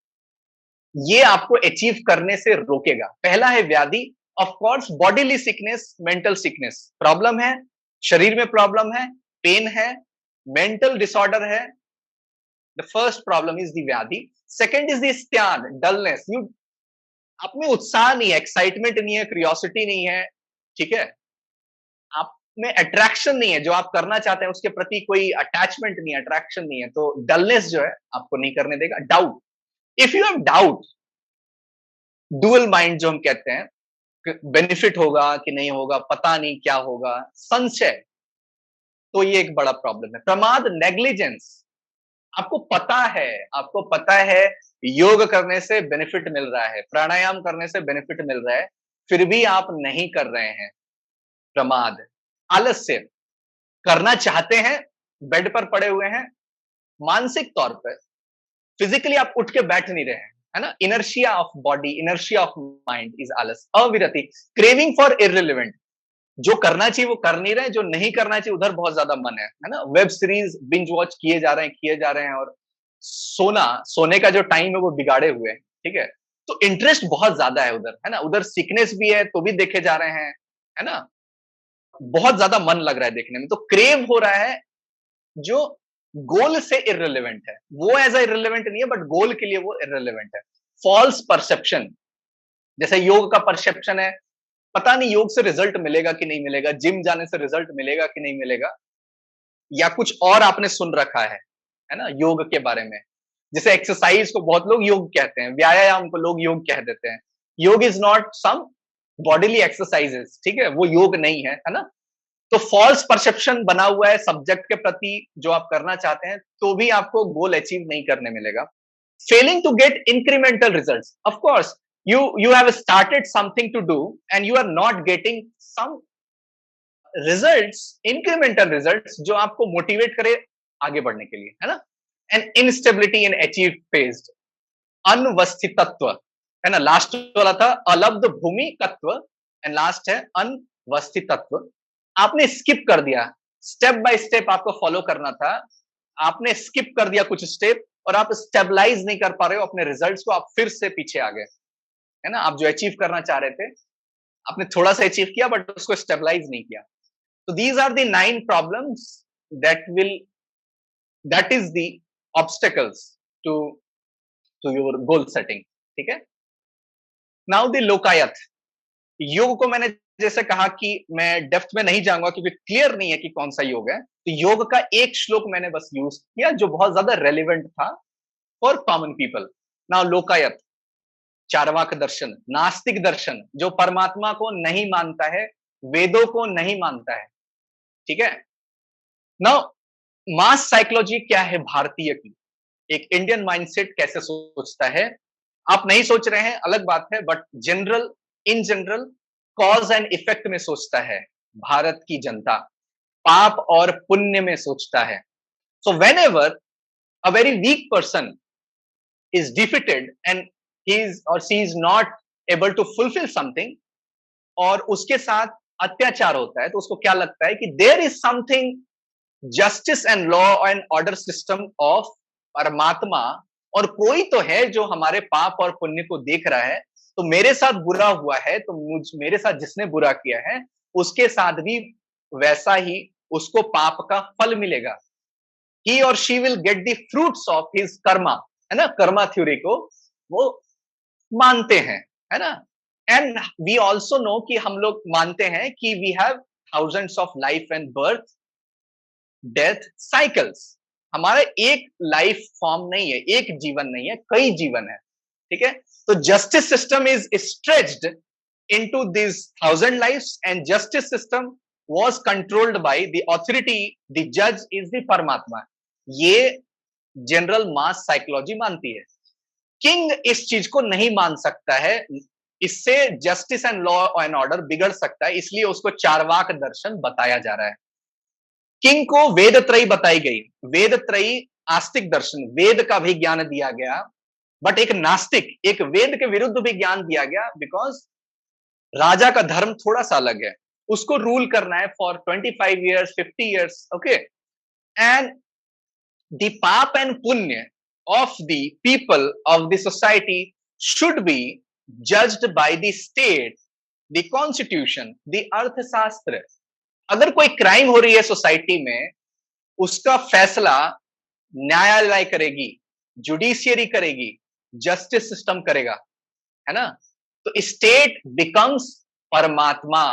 ये आपको achieve करने से रोकेगा। पहला है व्याधि, of course bodily sickness, mental sickness, problem है, शरीर में प्रॉब्लम है, पेन है, मेंटल डिसऑर्डर है। The first problem is the व्याधि। सेकंड इज द स्त्यान, डलनेस, यू, आप में उत्साह नहीं है, एक्साइटमेंट नहीं है, क्यूरियोसिटी नहीं है, ठीक है, आप में अट्रैक्शन नहीं है, जो आप करना चाहते हैं उसके प्रति कोई अटैचमेंट नहीं है, अट्रैक्शन नहीं है, तो डलनेस जो है आपको नहीं करने देगा। Doubt, if you have doubt, dual mind जो हम कहते हैं, बेनिफिट होगा कि नहीं होगा, पता नहीं क्या होगा, संशय, तो ये एक बड़ा प्रॉब्लम है। प्रमाद, नेग्लिजेंस, आपको पता है योग करने से बेनिफिट मिल रहा है, प्राणायाम करने से बेनिफिट मिल रहा है, फिर भी आप नहीं कर रहे हैं, प्रमाद। आलस्य, करना चाहते हैं, बेड पर पड़े हुए हैं, मानसिक तौर पर, फिजिकली आप उठ के बैठ नहीं रहे हैं, है ना, inertia of body, inertia of mind is आलस। अविरति, क्रेविंग फॉर इररिलेवेंट, जो करना चाहिए वो कर नहीं रहे, जो नहीं करना चाहिए उधर बहुत ज्यादा मन है ना, वेब सीरीज बिंज वॉच किए जा रहे हैं, और सोने का जो टाइम है वो बिगाड़े हुए हैं, ठीक है, तो इंटरेस्ट बहुत ज्यादा है उधर, है ना, उधर सिकनेस भी है तो भी देखे जा रहे हैं, है ना, बहुत ज्यादा मन लग रहा है देखने में, तो क्रेव हो रहा है, जो गोल से इररिलेवेंट है, वो एज अ इररिलेवेंट नहीं है, बट गोल के लिए वो इररिलेवेंट है। फॉल्स परसेप्शन, जैसे योग का परसेप्शन है, पता नहीं योग से रिजल्ट मिलेगा कि नहीं मिलेगा, जिम जाने से रिजल्ट मिलेगा कि नहीं मिलेगा, या कुछ और आपने सुन रखा है ना, योग के बारे में। जैसे एक्सरसाइज को बहुत लोग योग कहते हैं, व्यायाम को लोग योग कह देते हैं। Yoga is not some bodily exercises, ठीक है, वो योग नहीं है ना। तो फॉल्स परसेप्शन बना हुआ है सब्जेक्ट के प्रति, जो आप करना चाहते हैं, तो भी आपको गोल अचीव नहीं करने मिलेगा। Failing to get incremental results, of course you have started something to do and you are not getting some results, incremental results, जो आपको मोटिवेट करे आगे बढ़ने के लिए, है ना। And instability in achieve phased, अनवस्थितत्व, है ना, लास्ट वाला था अलब्ध भूमिकत्व, एंड लास्ट है अनवस्थितत्व। आपने स्किप कर दिया, स्टेप बाय स्टेप आपको फॉलो करना था, आपने स्किप कर दिया कुछ स्टेप, और आप स्टेबलाइज नहीं कर पा रहे हो अपने रिजल्ट्स को, आप फिर से पीछे आ गए, है ना। आप जो अचीव करना चाह रहे थे, आपने थोड़ा सा अचीव किया बट उसको स्टेबलाइज नहीं किया। तो these are the 9 problems that is the obstacles to your goal setting, ठीक है। नाउ द लोकायत, योग को मैंने जैसे कहा कि मैं डेप्थ में नहीं जाऊंगा क्योंकि क्लियर नहीं है कि कौन सा योग है, तो योग का एक श्लोक मैंने बस यूज किया जो बहुत ज्यादा रेलिवेंट था फॉर कॉमन पीपल। नाउ लोकायत, चारवाक दर्शन, नास्तिक दर्शन, जो परमात्मा को नहीं मानता है, वेदों को नहीं मानता है, ठीक है। नाउ मास साइकोलॉजी क्या है भारतीय की, एक इंडियन माइंडसेट कैसे सोचता है, आप नहीं सोच रहे हैं अलग बात है, but in general cause and effect में सोचता है भारत की जनता, पाप और पुण्य में सोचता है। So when ever a very weak person is defeated and he is or she is not able to fulfill something, और उसके साथ अत्याचार होता है, तो उसको क्या लगता है कि there is something justice and law and order system of Paramatma, और कोई तो है जो हमारे पाप और पुण्य को देख रहा है, तो मेरे साथ बुरा हुआ है तो मेरे साथ जिसने बुरा किया है उसके साथ भी वैसा ही उसको पाप का फल मिलेगा। ही और she will get the fruits of his Karma, है ना, कर्मा थ्योरी को वो मानते हैं, है ना। एंड वी ऑल्सो नो कि हम लोग मानते हैं कि we have thousands of life and birth death cycles. हमारा एक लाइफ फॉर्म नहीं है, एक जीवन नहीं है, कई जीवन है, ठीक है। तो justice system is stretched into this 1000 lives, and justice system was controlled by the authority, the जज इज द परमात्मा। ये जनरल मास साइकोलॉजी मानती है। किंग इस चीज को नहीं मान सकता है, इससे justice and law and order बिगड़ सकता है, इसलिए उसको चारवाक दर्शन बताया जा रहा है। किंग को वेद त्रयी बताई गई, वेद त्रयी आस्तिक दर्शन, वेद का भी ज्ञान दिया गया, बट एक नास्तिक, एक वेद के विरुद्ध भी ज्ञान दिया गया, बिकॉज राजा का धर्म थोड़ा सा अलग है, उसको रूल करना है for 25 years 50 years, okay. And the पाप एंड पुण्य of the people of the society should be judged by the state, the constitution, the अर्थशास्त्र। अगर कोई क्राइम हो रही है सोसाइटी में, उसका फैसला न्यायालय करेगी, जुडिशियरी करेगी, जस्टिस सिस्टम करेगा, है ना। तो स्टेट बिकम्स परमात्मा,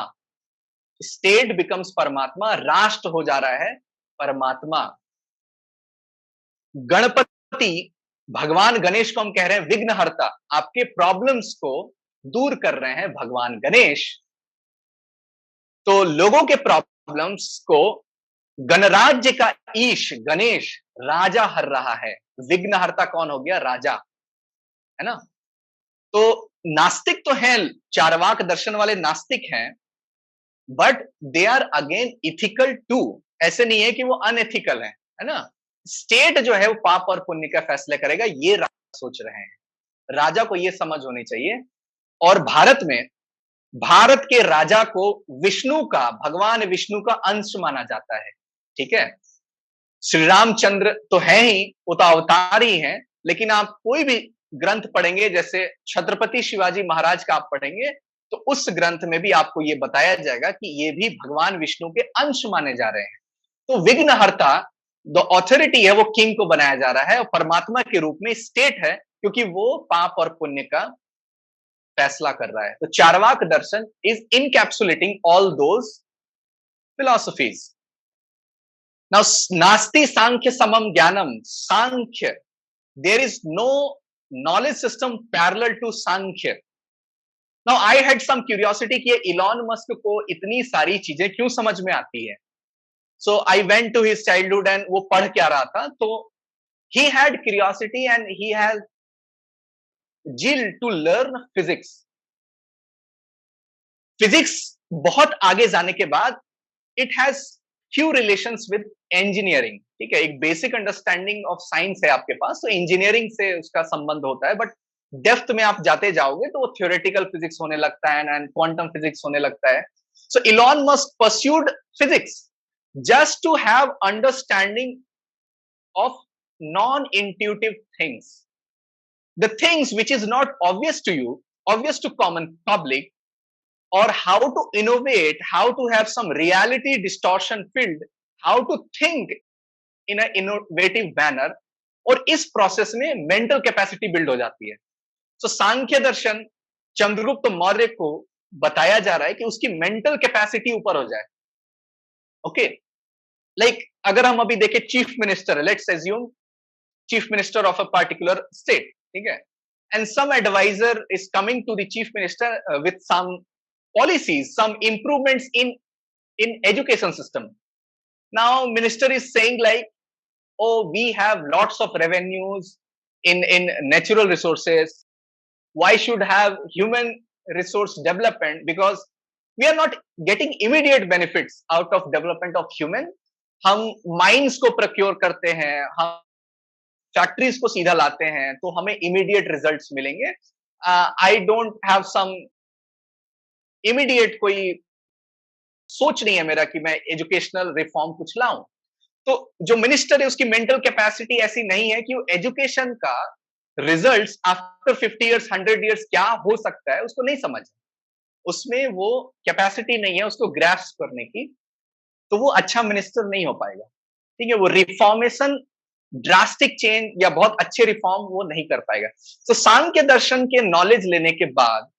स्टेट बिकम्स परमात्मा, राष्ट्र हो जा रहा है परमात्मा। गणपति, भगवान गणेश को हम कह रहे हैं विघ्नहर्ता, आपके प्रॉब्लम्स को दूर कर रहे हैं भगवान गणेश। तो लोगों के प्रॉब्लम्स को गणराज्य का ईश गणेश राजा हर रहा है। विघ्नहर्ता कौन हो गया? राजा, है ना। तो नास्तिक तो हैं, चारवाक दर्शन वाले नास्तिक हैं, but they are again ethical too. ऐसे नहीं है कि वो अनएथिकल है ना। स्टेट जो है वो पाप और पुण्य का फैसला करेगा, ये राजा सोच रहे हैं। राजा को ये समझ होनी चाहिए। और भारत में, भारत के राजा को विष्णु का, भगवान विष्णु का अंश माना जाता है, ठीक है। श्री रामचंद्र तो है ही, वो तो अवतार ही हैं, लेकिन आप कोई भी ग्रंथ पढ़ेंगे, जैसे छत्रपति शिवाजी महाराज का आप पढ़ेंगे, तो उस ग्रंथ में भी आपको ये बताया जाएगा कि ये भी भगवान विष्णु के अंश माने जा रहे हैं। तो विघ्नहर्ता जो ऑथोरिटी है वो किंग को बनाया जा रहा है, और परमात्मा के रूप में स्टेट है, क्योंकि वो पाप और पुण्य का फैसला कर रहा है। तो चारवाक दर्शन is encapsulating all those philosophies. Now नास्ति सांख्य समम ज्ञानम, Samkhya, there is no knowledge system parallel to Samkhya. Now I had some curiosity कि इलॉन मस्क को इतनी सारी चीजें क्यों समझ में आती है। So I went to his childhood and वो पढ़ क्या रहा था, तो he had curiosity and he has zeal to learn physics. Physics बहुत आगे जाने के बाद it has few relations with engineering, ठीक है। एक बेसिक अंडरस्टैंडिंग ऑफ साइंस है आपके पास, तो इंजीनियरिंग से उसका संबंध होता है, बट डेप्थ में आप जाते जाओगे तो वो थ्योरेटिकल फिजिक्स होने लगता है एंड क्वांटम फिजिक्स होने लगता है। So Elon Musk pursued physics just to have understanding of non-intuitive things, the things which is not obvious to you, obvious to common public, or how to innovate, how to have some reality distortion filled, how to think in an innovative manner, और इस process में mental capacity build हो जाती है। सो सांख्य दर्शन चंद्रगुप्त मौर्य को बताया जा रहा है कि उसकी मेंटल कैपेसिटी ऊपर हो जाए, ओके। लाइक अगर हम अभी देखें, chief minister, let's assume chief minister of a particular state, ठीक है, and some adviser is coming to the chief minister with some policies, some improvements in education system. Now minister is saying like, oh, we have lots of revenues in natural resources, why should have human resource development, because we are not getting immediate benefits out of development of human। हम mines को procure करते हैं, हम factories को सीधा लाते हैं, तो हमें इमीडिएट रिजल्ट्स मिलेंगे, I don't have some immediate कोई सोच नहीं है मेरा कि मैं एजुकेशनल रिफॉर्म कुछ लाऊं। तो जो मिनिस्टर है उसकी मेंटल कैपेसिटी ऐसी नहीं है कि वो एजुकेशन का रिजल्ट्स आफ्टर 50 इयर्स 100 इयर्स क्या हो सकता है उसको नहीं समझ, उसमें वो कैपेसिटी नहीं है उसको ग्रास्प करने की, तो वो अच्छा मिनिस्टर नहीं हो पाएगा। ठीक है, वो रिफॉर्मेशन ड्रास्टिक चेंज या बहुत अच्छे रिफॉर्म वो नहीं कर पाएगा। तो सांख्य दर्शन के नॉलेज लेने के बाद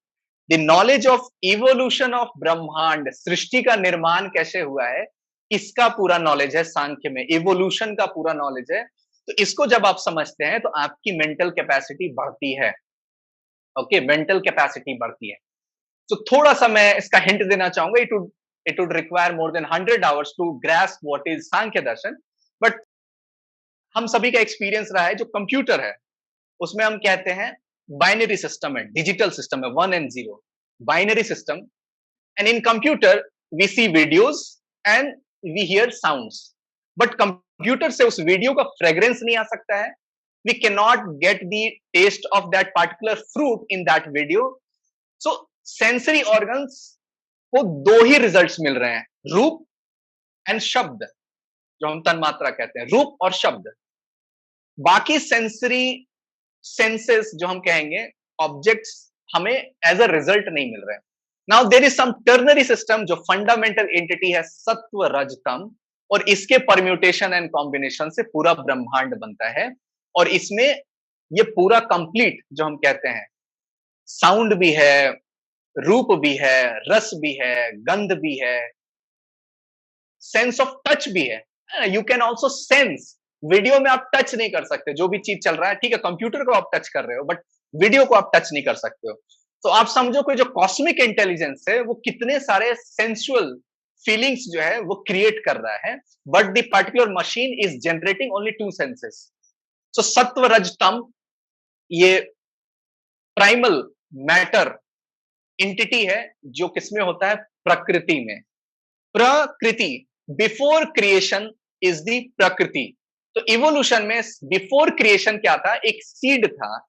the knowledge of evolution of ब्रह्मांड, सृष्टि का निर्माण कैसे हुआ है, इसका पूरा नॉलेज है सांख्य में, इवोल्यूशन का पूरा नॉलेज है। तो इसको जब आप समझते हैं तो आपकी मेंटल कैपेसिटी बढ़ती है। ओके, मेंटल कैपेसिटी बढ़ती है। तो थोड़ा सा मैं इसका हिंट देना चाहूंगा, it would require more than 100 hours to grasp what is Sankhya darshan. But हम सभी का एक्सपीरियंस रहा है, जो कंप्यूटर है उसमें हम कहते हैं बाइनरी सिस्टम है, डिजिटल सिस्टम है, 1 and 0 binary system. And in computer we see videos and we hear sounds, but computer से उस वीडियो का फ्रेग्रेंस नहीं आ सकता है, we can not get the taste of that particular fruit in that video. So sensory organs को दो ही results मिल रहे हैं, रूप एंड शब्द, जो हम तन्मात्रा कहते हैं, रूप और शब्द। बाकी सेंसरी सेंसेस जो हम कहेंगे ऑब्जेक्ट्स, हमें एज अ रिजल्ट नहीं मिल रहे हैं। Now there is some ternary system जो फंडामेंटल एंटिटी है सत्व रजतम, और इसके परम्यूटेशन एंड कॉम्बिनेशन से पूरा ब्रह्मांड बनता है। और इसमें ये पूरा कंप्लीट जो हम कहते हैं, साउंड भी है, रूप भी है, रस भी है, गंध भी है, सेंस ऑफ टच भी है। You can also sense, video में आप टच नहीं कर सकते, जो भी चीज चल रहा है, ठीक है, कंप्यूटर को आप टच कर रहे हो बट वीडियो को आप टच नहीं कर सकते हो। तो आप समझो कि जो कॉस्मिक इंटेलिजेंस है वो कितने सारे सेंसुअल फीलिंग्स जो है वो क्रिएट कर रहा है, but the particular machine is generating only 2 senses. So सत्व रजतम ये प्राइमल मैटर इंटिटी है जो किसमें होता है, प्रकृति में। प्रकृति, बिफोर क्रिएशन इज द प्रकृति। तो इवोल्यूशन में बिफोर क्रिएशन क्या था, एक सीड था,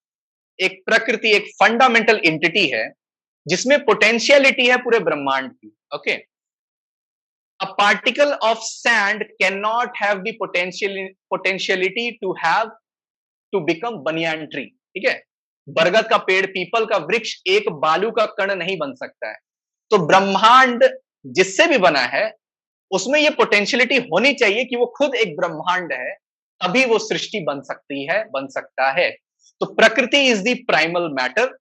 एक प्रकृति, एक फंडामेंटल एंटिटी है जिसमें पोटेंशियलिटी है पूरे ब्रह्मांड की। Okay, a particle of sand can not have the potentiality to become banyan tree. ठीक है, बरगद का पेड़, पीपल का वृक्ष एक बालू का कण नहीं बन सकता है। तो ब्रह्मांड जिससे भी बना है उसमें ये पोटेंशियलिटी होनी चाहिए कि वो खुद एक ब्रह्मांड है, तभी वो सृष्टि बन सकती है, बन सकता है। तो प्रकृति इज द प्राइमल मैटर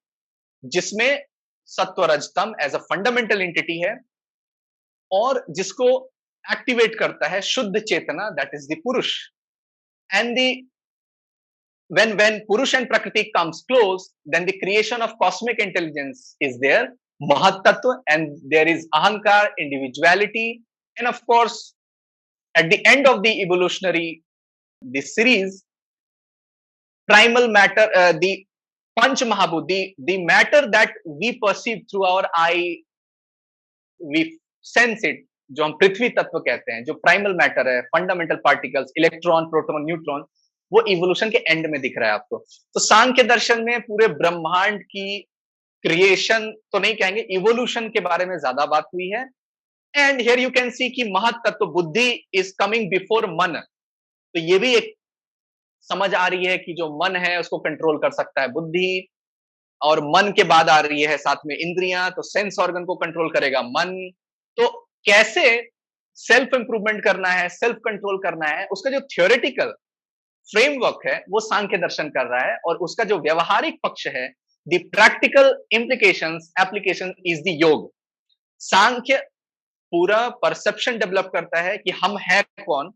जिसमें सत्व रजतम एज अ फंडामेंटल एंटिटी है, और जिसको एक्टिवेट करता है शुद्ध चेतना, दैट इज द पुरुष। And the when purush and prakriti comes close, then the creation of cosmic intelligence is there, mahat tattva, and there is ahankar, individuality, and of course at the end of the evolutionary the series, primal matter, the panch mahabhut, the matter that we perceive through our eye, we sense it, जो हम पृथ्वी तत्व कहते हैं, जो primal matter है, fundamental particles, electron, proton, neutron, वो evolution के and में दिख रहा है आपको। तो सांख्य दर्शन में पूरे ब्रह्मांड की क्रिएशन तो नहीं कहेंगे, इवोल्यूशन के बारे में ज्यादा बात हुई है। And here you can see कि महत तत्व बुद्धि इज कमिंग बिफोर मन। तो ये भी एक समझ आ रही है कि जो मन है उसको कंट्रोल कर सकता है बुद्धि, और मन के बाद आ रही है साथ में इंद्रियां, तो सेंस ऑर्गन को कंट्रोल करेगा मन। तो कैसे सेल्फ इंप्रूवमेंट करना है, सेल्फ कंट्रोल करना है, उसका जो थियोरेटिकल फ्रेमवर्क है वो सांख्य दर्शन कर रहा है, और उसका जो व्यवहारिक पक्ष है, the practical implications application is the योग। सांख्य पूरा परसेप्शन डेवलप करता है कि हम हैं कौन,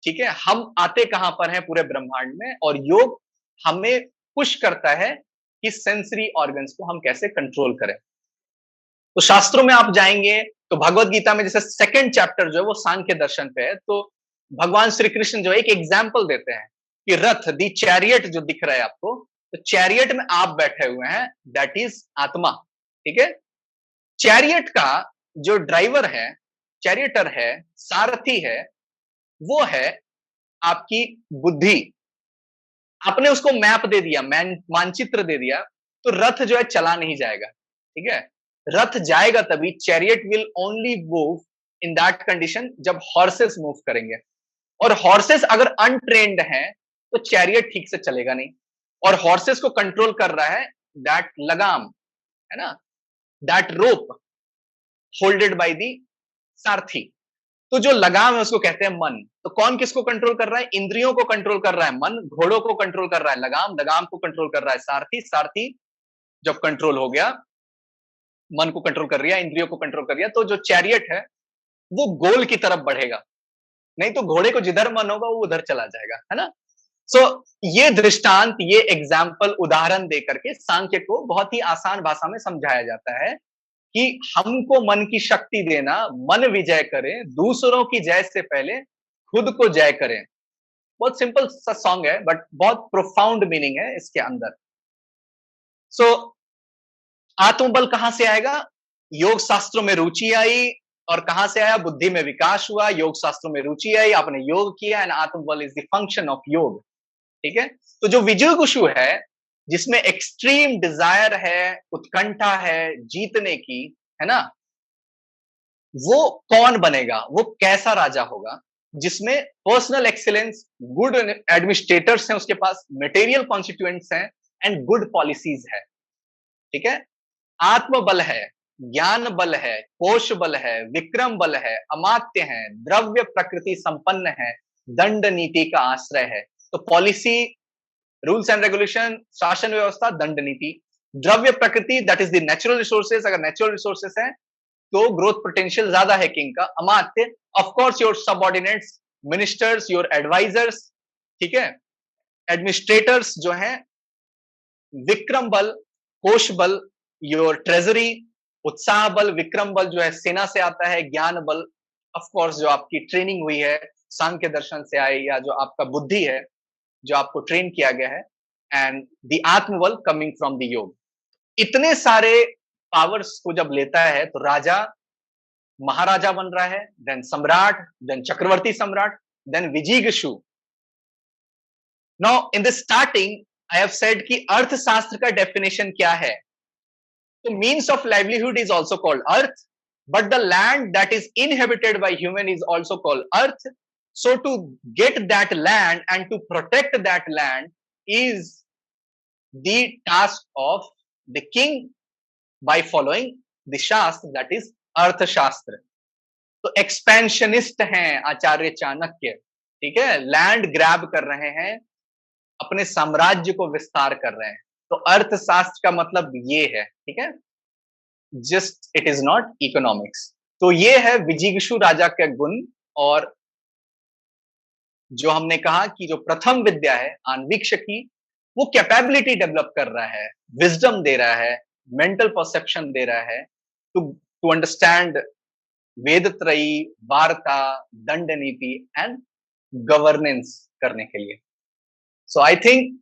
ठीक है, हम आते कहां पर हैं पूरे ब्रह्मांड में, और योग हमें पुश करता है कि सेंसरी ऑर्गन्स को हम कैसे कंट्रोल करें। तो शास्त्रों में आप जाएंगे तो भगवत गीता में जैसे सेकंड चैप्टर जो है वो सांख्य दर्शन पे है, तो भगवान श्री कृष्ण जो एक एग्जाम्पल देते हैं कि रथ, दी चैरियट जो दिख रहा है आपको, तो चैरियट में आप बैठे हुए हैं, दैट इज आत्मा। ठीक है, चैरियट का जो ड्राइवर है, चैरियटर है, सारथी है, वो है आपकी बुद्धि। आपने उसको मैप दे दिया, मानचित्र दे दिया तो रथ जो है चला नहीं जाएगा, ठीक है। रथ जाएगा तभी, chariot will only move in that condition जब हॉर्सेस मूव करेंगे, और हॉर्सेस अगर अनट्रेन्ड हैं तो चैरियट ठीक से चलेगा नहीं। और हॉर्सेस को कंट्रोल कर रहा है दैट लगाम, है ना, that rope holded by the सारथी। तो जो लगाम है उसको कहते हैं मन। तो कौन किसको कंट्रोल कर रहा है? इंद्रियों को कंट्रोल कर रहा है मन, घोड़ों को कंट्रोल कर रहा है लगाम, लगाम को कंट्रोल कर रहा है सारथी, सारथी जब कंट्रोल हो गया, मन को कंट्रोल कर लिया, इंद्रियों को कंट्रोल कर लिया, तो जो चैरियट है वो गोल की तरफ बढ़ेगा। नहीं तो घोड़े को जिधर मन होगा वो उधर चला जाएगा, है ना। सो ये दृष्टांत, ये एग्जाम्पल, उदाहरण दे करके सांख्य को बहुत ही आसान भाषा में समझाया जाता है कि हमको मन की शक्ति देना, मन विजय करें, दूसरों की जय से पहले खुद को जय करें। बहुत सिंपल सा सॉन्ग है बट बहुत प्रोफाउंड मीनिंग है इसके अंदर। सो आत्मबल कहां से आएगा? योग शास्त्रों में रुचि आई, और कहां से आया? बुद्धि में विकास हुआ, योग शास्त्रों में रुचि आई, आपने योग किया, एंड आत्मबल इज द फंक्शन ऑफ योग, ठीक है। तो जो विजयगुषु है, जिसमें एक्सट्रीम डिजायर है, उत्कंठा है जीतने की, है ना, वो कौन बनेगा? वो कैसा राजा होगा? जिसमें पर्सनल एक्सीलेंस, गुड एडमिनिस्ट्रेटर्स हैं उसके पास, मटेरियल कॉन्स्टिट्यूएंट्स हैं, एंड गुड पॉलिसीज है, ठीक है। आत्मबल है, ज्ञान बल है, कोश बल है, विक्रम बल है, अमात्य है, द्रव्य प्रकृति संपन्न है, दंड नीति का आश्रय है। तो पॉलिसी, रूल्स एंड रेगुलेशन, शासन व्यवस्था, दंड नीति। द्रव्य प्रकृति, that is the natural resources, अगर नेचुरल रिसोर्सेज है तो ग्रोथ पोटेंशियल ज्यादा है किंग का। अमात्य, of course your subordinates, ministers, your advisors, ठीक है, एडमिनिस्ट्रेटर्स जो हैं। विक्रम बल, कोश बल, योर ट्रेजरी। उत्साह बल, विक्रम बल जो है सेना से आता है। ज्ञान बल, ऑफ कोर्स जो आपकी ट्रेनिंग हुई है, सांख्य दर्शन से आई, या जो आपका बुद्धि है, जो आपको ट्रेन किया गया है। एंड द आत्मबल कमिंग फ्रॉम द योग। इतने सारे पावर्स को जब लेता है तो राजा महाराजा बन रहा है, देन सम्राट, देन चक्रवर्ती सम्राट, देन विजिगीषु। Now in the starting I have said कि अर्थशास्त्र का डेफिनेशन क्या है? तो means of livelihood is also called artha, but the land that is inhabited by human is also called artha. So to get that land and to protect that land is the task of the king by following the shastra, that is अर्थशास्त्र. तो expansionist हैं आचार्य चाणक्य, ठीक है, land grab कर रहे हैं, अपने साम्राज्य को विस्तार कर रहे हैं। तो अर्थशास्त्र का मतलब ये है, ठीक है, just it is not economics. तो ये है विजिगीषु राजा के गुण। और जो हमने कहा कि जो प्रथम विद्या है आन्वीक्षकी, वो कैपेबिलिटी डेवलप कर रहा है, विजडम दे रहा है, मेंटल परसेप्शन दे रहा है, टू अंडरस्टैंड वेद त्रयी, वार्ता, दंड नीति एंड गवर्नेंस करने के लिए। So I think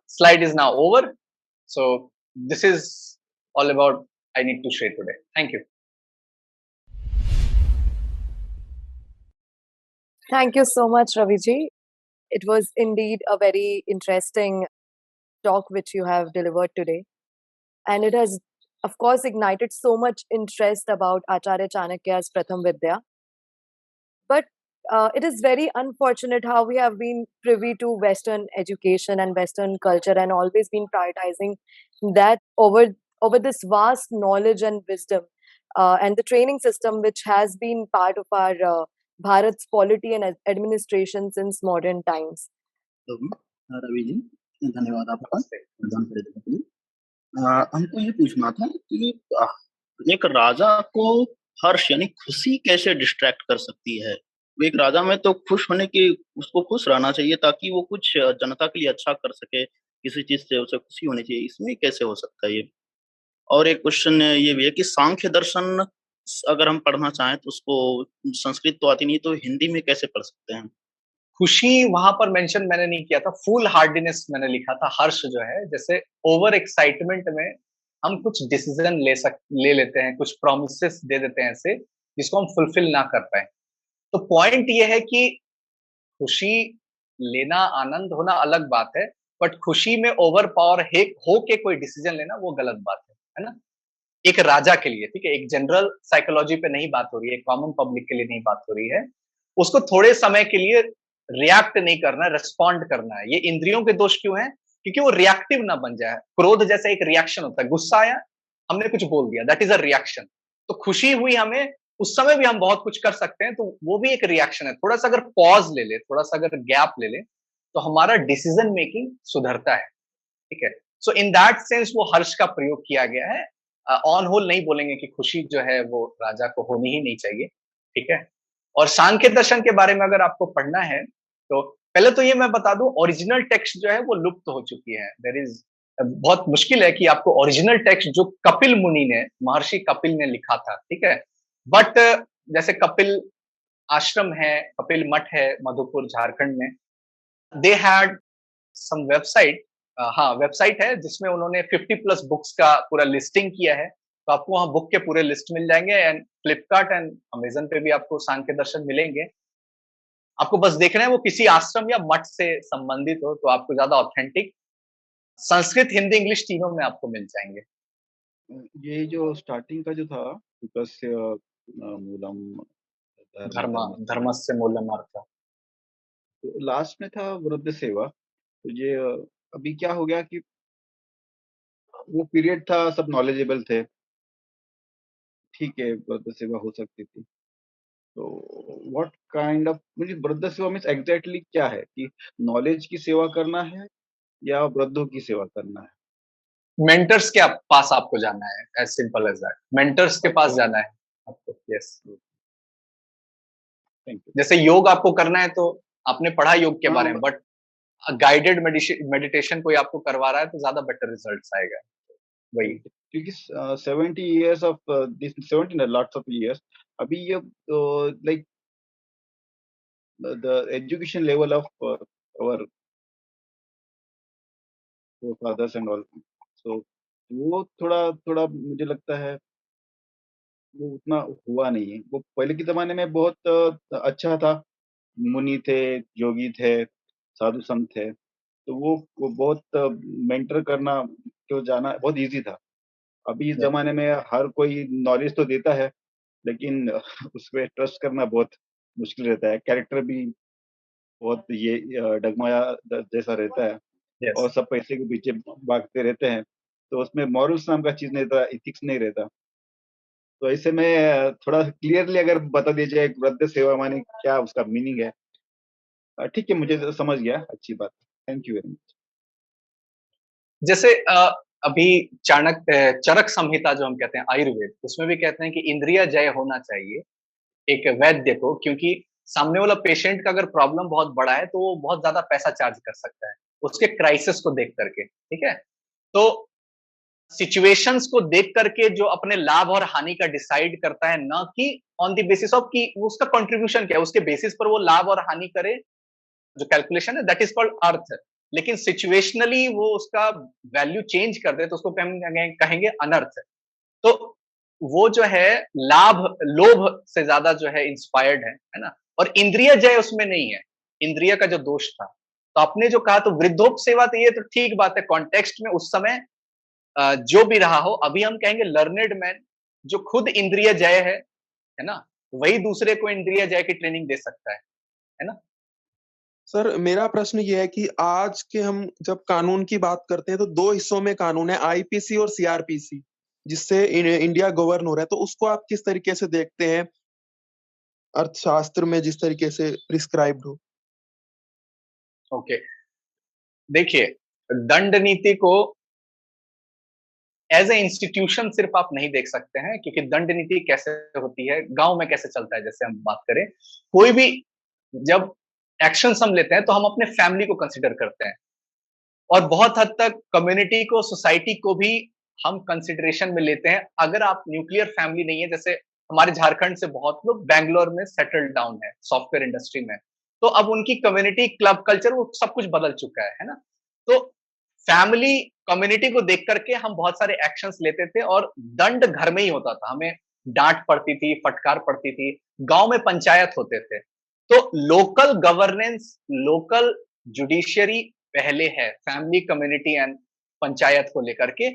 slide is now over. So this is all about I need to share today. Thank you. Thank you so much, Raviji. It was indeed a very interesting talk which you have delivered today. And it has, of course, ignited so much interest about Acharya Chanakya's Pratham Vidya. But it is very unfortunate how we have been privy to Western education and Western culture and always been prioritizing that over this vast knowledge and wisdom and the training system which has been part of our Bharat's polity and administration since modern times. Ravi ji, धन्यवाद आपका जानकारी देने के लिए। हमको ये पूछना था कि एक राजा को हर्ष यानी खुशी कैसे डिस्ट्रैक्ट कर सकती है? एक राजा में तो खुश होने की, उसको खुश रहना चाहिए ताकि वो कुछ जनता के लिए अच्छा कर सके, किसी चीज से उसे खुशी होनी चाहिए, इसमें कैसे हो सकता है ये? और एक क्वेश्चन ये भी है कि सांख्य दर्शन अगर हम पढ़ना चाहें तो उसको संस्कृत तो आती नहीं, तो हिंदी में कैसे पढ़ सकते हैं? खुशी वहां पर मेंशन मैंने नहीं किया था, फुल हार्डीनेस मैंने लिखा था। हर्ष जो है, जैसे ओवर एक्साइटमेंट में हम कुछ डिसीजन ले लेते हैं, कुछ प्रोमिसेस दे देते हैं ऐसे जिसको हम फुलफिल ना कर पाए। तो पॉइंट ये है कि खुशी लेना, आनंद होना अलग बात है, बट खुशी में ओवर पावर हो के कोई डिसीजन लेना वो गलत बात है ना? एक राजा के लिए, ठीक है? एक जनरल साइकोलॉजी पे नहीं बात हो रही है, कॉमन पब्लिक के लिए नहीं बात हो रही है। उसको थोड़े समय के लिए रिएक्ट नहीं करना है, रिस्पॉन्ड करना है। ये इंद्रियों के दोष क्यों हैं? क्योंकि वो रिएक्टिव ना बन जाए। क्रोध जैसा एक रिएक्शन होता है, गुस्सा आया, हमने कुछ बोल दिया, दैट इज़ अ रिएक्शन। तो खुशी हुई हमें, उस समय भी हम बहुत कुछ कर सकते हैं, तो वो भी एक रिएक्शन है। थोड़ा-सा अगर पॉज़ ले लें, थोड़ा-सा अगर गैप ले लें, तो हमारा डिसीजन मेकिंग सुधरता है, ठीक है? सो इन दैट सेंस वो हर्ष का प्रयोग किया गया है। ऑन होल नहीं बोलेंगे कि खुशी जो है वो राजा को होनी ही नहीं चाहिए, ठीक है? और सांख्य दर्शन के बारे में अगर आपको पढ़ना है, तो पहले तो ये मैं बता दूं, ओरिजिनल टेक्स्ट जो है वो लुप्त हो चुकी है। देयर इज बहुत मुश्किल है कि आपको ओरिजिनल टेक्स्ट जो कपिल मुनि ने, महर्षि कपिल ने लिखा था, ठीक है? बट जैसे कपिल आश्रम है, कपिल मठ है मधुपुर झारखंड में, दे हैड सम वेबसाइट, हाँ, वेबसाइट है जिसमें उन्होंने 50 प्लस बुक्स का पूरा लिस्टिंग किया है। तो आपको वहाँ बुक के पूरे लिस्ट मिल जाएँगे, एंड फ्लिपकार्ट एंड अमेज़न पे भी आपको सांख्य दर्शन मिलेंगे। आपको बस देखना है वो किसी आश्रम या मठ से संबंधित हो, तो आपको ज़्यादा ऑथेंटिक संस्कृत, हिंदी, इंग्लिश तीनों में आपको मिल जाएँगे। ये जो स्टार्टिंग का जो था विकस्य मूलम धर्म धर्मस्य, धर्मस्य मूलमर्थः। तो लास्ट में था वृद्ध सेवा। तो ये अभी क्या हो गया कि वो पीरियड था, सब नॉलेजेबल थे, ठीक है, वृद्ध सेवा हो सकती थी। तो व्हाट काइंड ऑफ, मुझे वृद्ध सेवा मीन्स एग्जैक्टली क्या है कि नॉलेज की सेवा करना है या वृद्धों की सेवा करना है? मेंटर्स के पास आपको जाना है, as simple as that. Mentors के पास अच्छा, जाना है आपको, यस। Thank you. जैसे योग आपको करना है तो आपने पढ़ा योग के बारे हाँ, में, बट गाइडेड मेडिटेशन कोई आपको करवा रहा है तो ज़्यादा बेटर रिजल्ट्स आएगा। वही। क्योंकि 70 years of this 70 lots of years, अभी ये like the education level of our fathers and all, so वो थोड़ा थोड़ा मुझे लगता है वो उतना हुआ नहीं है। वो पहले के ज़माने में बहुत अच्छा था। मुनि थे, योगी थे, साधु संत थे। तो वो बहुत मेंटर करना, तो जाना बहुत ईज़ी था। अभी इस यस, ज़माने में हर कोई नॉलेज तो देता है, लेकिन उसपे ट्रस्ट करना बहुत मुश्किल रहता है। कैरेक्टर भी बहुत ये डगमगाया जैसा रहता है यस। और सब पैसे के पीछे भागते रहते हैं। तो उसमें मॉरल्स नाम का चीज़ नहीं रहता, एथिक्स नहीं रहता। तो ऐसे में थोड़ा क्लियरली अगर बता दिया जाए वृद्ध सेवा माने क्या, उसका मीनिंग है। ठीक है, मुझे तो समझ गया, अच्छी बात है। Thank you very much. जैसे अभी चरक संहिता जो हम कहते हैं आयुर्वेद, उसमें भी कहते हैं कि इंद्रिय जय होना चाहिए एक वैद्य को, क्योंकि सामने वाला पेशेंट का अगर प्रॉब्लम बहुत बड़ा है तो वो बहुत ज्यादा पैसा चार्ज कर सकता है उसके क्राइसिस को देख करके, ठीक है? तो सिचुएशंस को देख करके जो अपने लाभ और हानि का डिसाइड करता है, ना कि ऑन द बेसिस ऑफ कि वो उसका कंट्रीब्यूशन क्या है, उसके बेसिस पर वो लाभ और हानि करे, जो कैलकुलेशन है दैट इज कॉल्ड अर्थ। लेकिन सिचुएशनली वो उसका वैल्यू चेंज कर दे तो उसको कहेंगे अनर्थ। तो वो जो है लाभ, लोभ से ज्यादा जो है इंस्पायर्ड है ना? और इंद्रिय जय उसमें नहीं है, इंद्रिय का जो दोष था। तो आपने जो कहा तो वृद्धोप सेवा, तो ये तो ठीक बात है, कॉन्टेक्स्ट में उस समय जो भी रहा हो। अभी हम कहेंगे लर्नेड मैन जो खुद इंद्रिय जय है ना? वही दूसरे को इंद्रिय जय की ट्रेनिंग दे सकता है ना? सर मेरा प्रश्न ये है कि आज के हम जब कानून की बात करते हैं तो दो हिस्सों में कानून है, आईपीसी और सीआरपीसी, जिससे इंडिया गवर्न हो रहा है। तो उसको आप किस तरीके से देखते हैं अर्थशास्त्र में, जिस तरीके से प्रिस्क्राइब्ड हो? ओके, देखिए, दंड नीति को एज ए इंस्टीट्यूशन सिर्फ आप नहीं देख सकते हैं, क्योंकि दंड नीति कैसे होती है, गांव में कैसे चलता है, जैसे हम बात करें, कोई भी जब एक्शन हम लेते हैं तो हम अपने फैमिली को कंसिडर करते हैं, और बहुत हद तक कम्युनिटी को, सोसाइटी को भी हम कंसिडरेशन में लेते हैं। अगर आप न्यूक्लियर फैमिली नहीं है, जैसे हमारे झारखंड से बहुत लोग बैंगलोर में सेटल डाउन है सॉफ्टवेयर इंडस्ट्री में, तो अब उनकी कम्युनिटी, क्लब कल्चर, वो सब कुछ बदल चुका है ना? तो फैमिली, कम्युनिटी को देख करके हम बहुत सारे एक्शंस लेते थे, और दंड घर में ही होता था, हमें डांट पड़ती थी, फटकार पड़ती थी, गांव में पंचायत होते थे। तो लोकल गवर्नेंस, लोकल जुडिशियरी पहले है फैमिली, कम्युनिटी एंड पंचायत को लेकर के,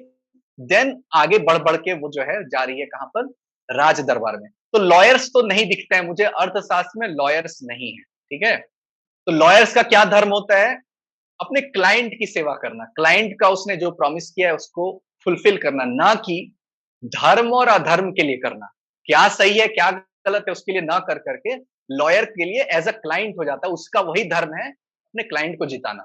देन आगे बढ़ बढ़ के वो जो है जा रही है कहां पर, राज दरबार में। तो लॉयर्स तो नहीं दिखते हैं मुझे, अर्थशास्त्र में लॉयर्स नहीं है, ठीक है। तो लॉयर्स का क्या धर्म होता है, अपने क्लाइंट की सेवा करना, क्लाइंट का उसने जो प्रॉमिस किया है उसको फुलफिल करना, ना कि धर्म और अधर्म के लिए करना। क्या सही है क्या गलत है उसके लिए ना कर करके लॉयर के लिए एज अ क्लाइंट हो जाता है, उसका वही धर्म है अपने क्लाइंट को जिताना।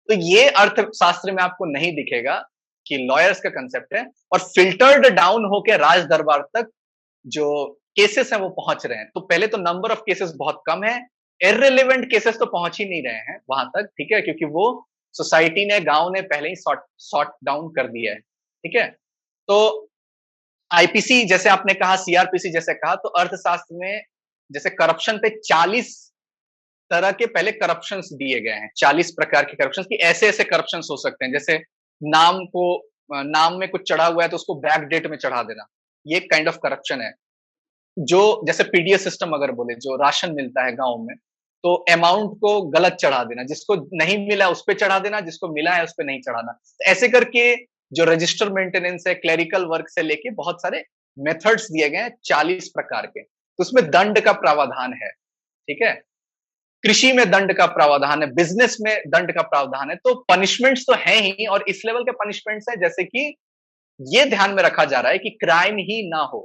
तो ये अर्थशास्त्र में आपको नहीं दिखेगा कि लॉयर्स का कंसेप्ट है, और फिल्टर्ड डाउन होके राज दरबार तक जो केसेस हैं वो पहुंच रहे हैं। तो पहले तो नंबर ऑफ केसेस बहुत कम है, इररिलेवेंट केसेस तो पहुंच ही नहीं रहे हैं वहां तक, ठीक है, क्योंकि वो सोसाइटी ने, गांव ने पहले ही सॉर्ट सॉर्ट डाउन कर दिया है, ठीक है। तो आईपीसी जैसे आपने कहा, सीआरपीसी जैसे कहा, तो अर्थशास्त्र में जैसे करप्शन पे 40 तरह के पहले करप्शंस दिए गए हैं, 40 प्रकार के करप्शंस, कि ऐसे ऐसे करप्शंस हो सकते हैं। जैसे नाम में कुछ चढ़ा हुआ है तो उसको बैक डेट में चढ़ा देना, ये एक काइंड ऑफ करप्शन है। जो जैसे पीडीएस सिस्टम अगर बोले, जो राशन मिलता है गांव में, तो अमाउंट को गलत चढ़ा देना, जिसको नहीं मिला उस पे चढ़ा देना, जिसको मिला है उस पे नहीं चढ़ाना। तो ऐसे करके जो रजिस्टर मेंटेनेंस है, क्लेरिकल वर्क से लेके बहुत सारे मेथड्स दिए गए हैं 40 प्रकार के। तो उसमें दंड का प्रावधान है, ठीक है। कृषि में दंड का प्रावधान है, बिजनेस में दंड का प्रावधान है। तो पनिशमेंट्स तो है ही, और इस लेवल के पनिशमेंट्स है जैसे कि ये ध्यान में रखा जा रहा है कि क्राइम ही ना हो।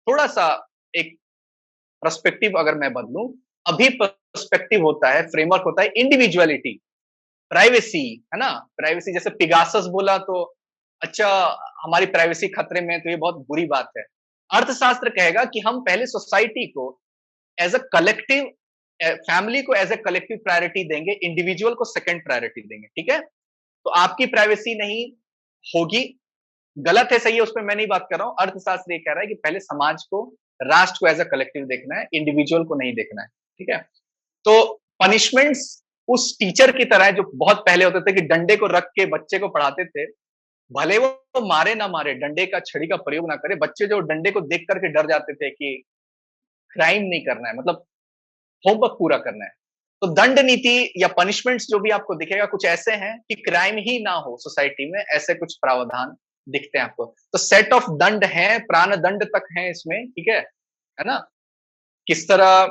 थोड़ा सा एक पर्सपेक्टिव अगर मैं बदलूं, अभी पर्सपेक्टिव होता है, फ्रेमवर्क होता है इंडिविजुअलिटी, प्राइवेसी, है ना। प्राइवेसी जैसे पिगासस बोला तो अच्छा हमारी प्राइवेसी खतरे में, तो ये बहुत बुरी बात है। अर्थशास्त्र कहेगा कि हम पहले सोसाइटी को एज अ कलेक्टिव, फैमिली को एज ए कलेक्टिव प्रायोरिटी देंगे, इंडिविजुअल को सेकंड प्रायोरिटी देंगे, ठीक है। तो आपकी प्राइवेसी नहीं होगी, गलत है सही है उस पर मैं नहीं बात कर रहा हूं। अर्थशास्त्र ये कह रहा है कि पहले समाज को, राष्ट्र को एज अ कलेक्टिव देखना है, इंडिविजुअल को नहीं देखना है, ठीक है। तो पनिशमेंट्स उस टीचर की तरह है जो बहुत पहले होते थे, कि डंडे को रख के बच्चे को पढ़ाते थे, भले वो मारे ना मारे, डंडे का, छड़ी का प्रयोग ना करे, बच्चे जो डंडे को देख करके डर जाते थे कि क्राइम नहीं करना है, मतलब होमवर्क पूरा करना है। तो दंड नीति या पनिशमेंट्स जो भी आपको दिखेगा कुछ ऐसे हैं कि क्राइम ही ना हो सोसाइटी में, ऐसे कुछ प्रावधान दिखते हैं आपको। तो सेट ऑफ दंड है, प्राण दंड तक है इसमें, ठीक है ना। किस तरह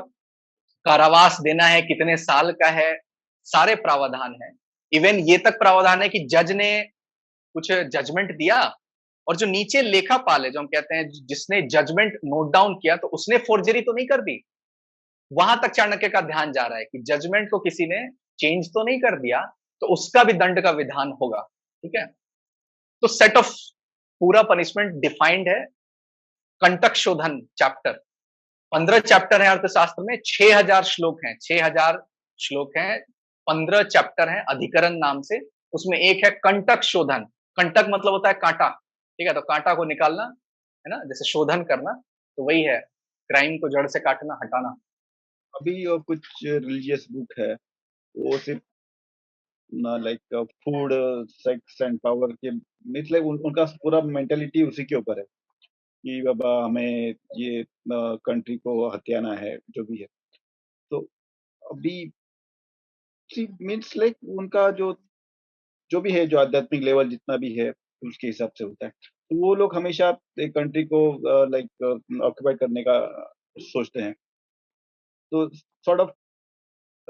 कारावास देना है, कितने साल का है, सारे प्रावधान है। इवन ये तक प्रावधान है कि जज ने कुछ जजमेंट दिया, और जो नीचे लेखापाल है, जो हम कहते हैं जिसने जजमेंट नोट डाउन किया, तो उसने फोर्जरी तो नहीं कर दी। वहां तक चाणक्य का ध्यान जा रहा है कि जजमेंट को किसी ने चेंज तो नहीं कर दिया, तो उसका भी दंड का विधान होगा, ठीक है। तो सेट ऑफ पूरा पनिशमेंट डिफाइंड है। कंटक शोधन चैप्टर, 15 चैप्टर है अर्थशास्त्र में, 6000 श्लोक हैं, 6000 श्लोक हैं, 15 चैप्टर हैं अधिकरण नाम से। उसमें एक है कंटक शोधन। कंटक मतलब होता है कांटा, ठीक है। तो कांटा को निकालना, है ना, जैसे शोधन करना, तो वही है क्राइम को जड़ से काटना, हटाना। अभी कुछ रिलीजियस बुक है, वो सिर्फ ना like food, sex and power के, मतलब उनका पूरा मेंटेलिटी उसी के ऊपर है कि बाबा हमें ये कंट्री को हथियाना है, जो भी है। तो अभी मीन्स लाइक उनका जो जो भी है, जो आध्यात्मिक लेवल जितना भी है, उसके हिसाब से होता है। तो वो लोग हमेशा एक कंट्री को लाइक ऑक्यूपाई करने का सोचते हैं। तो सॉर्ट ऑफ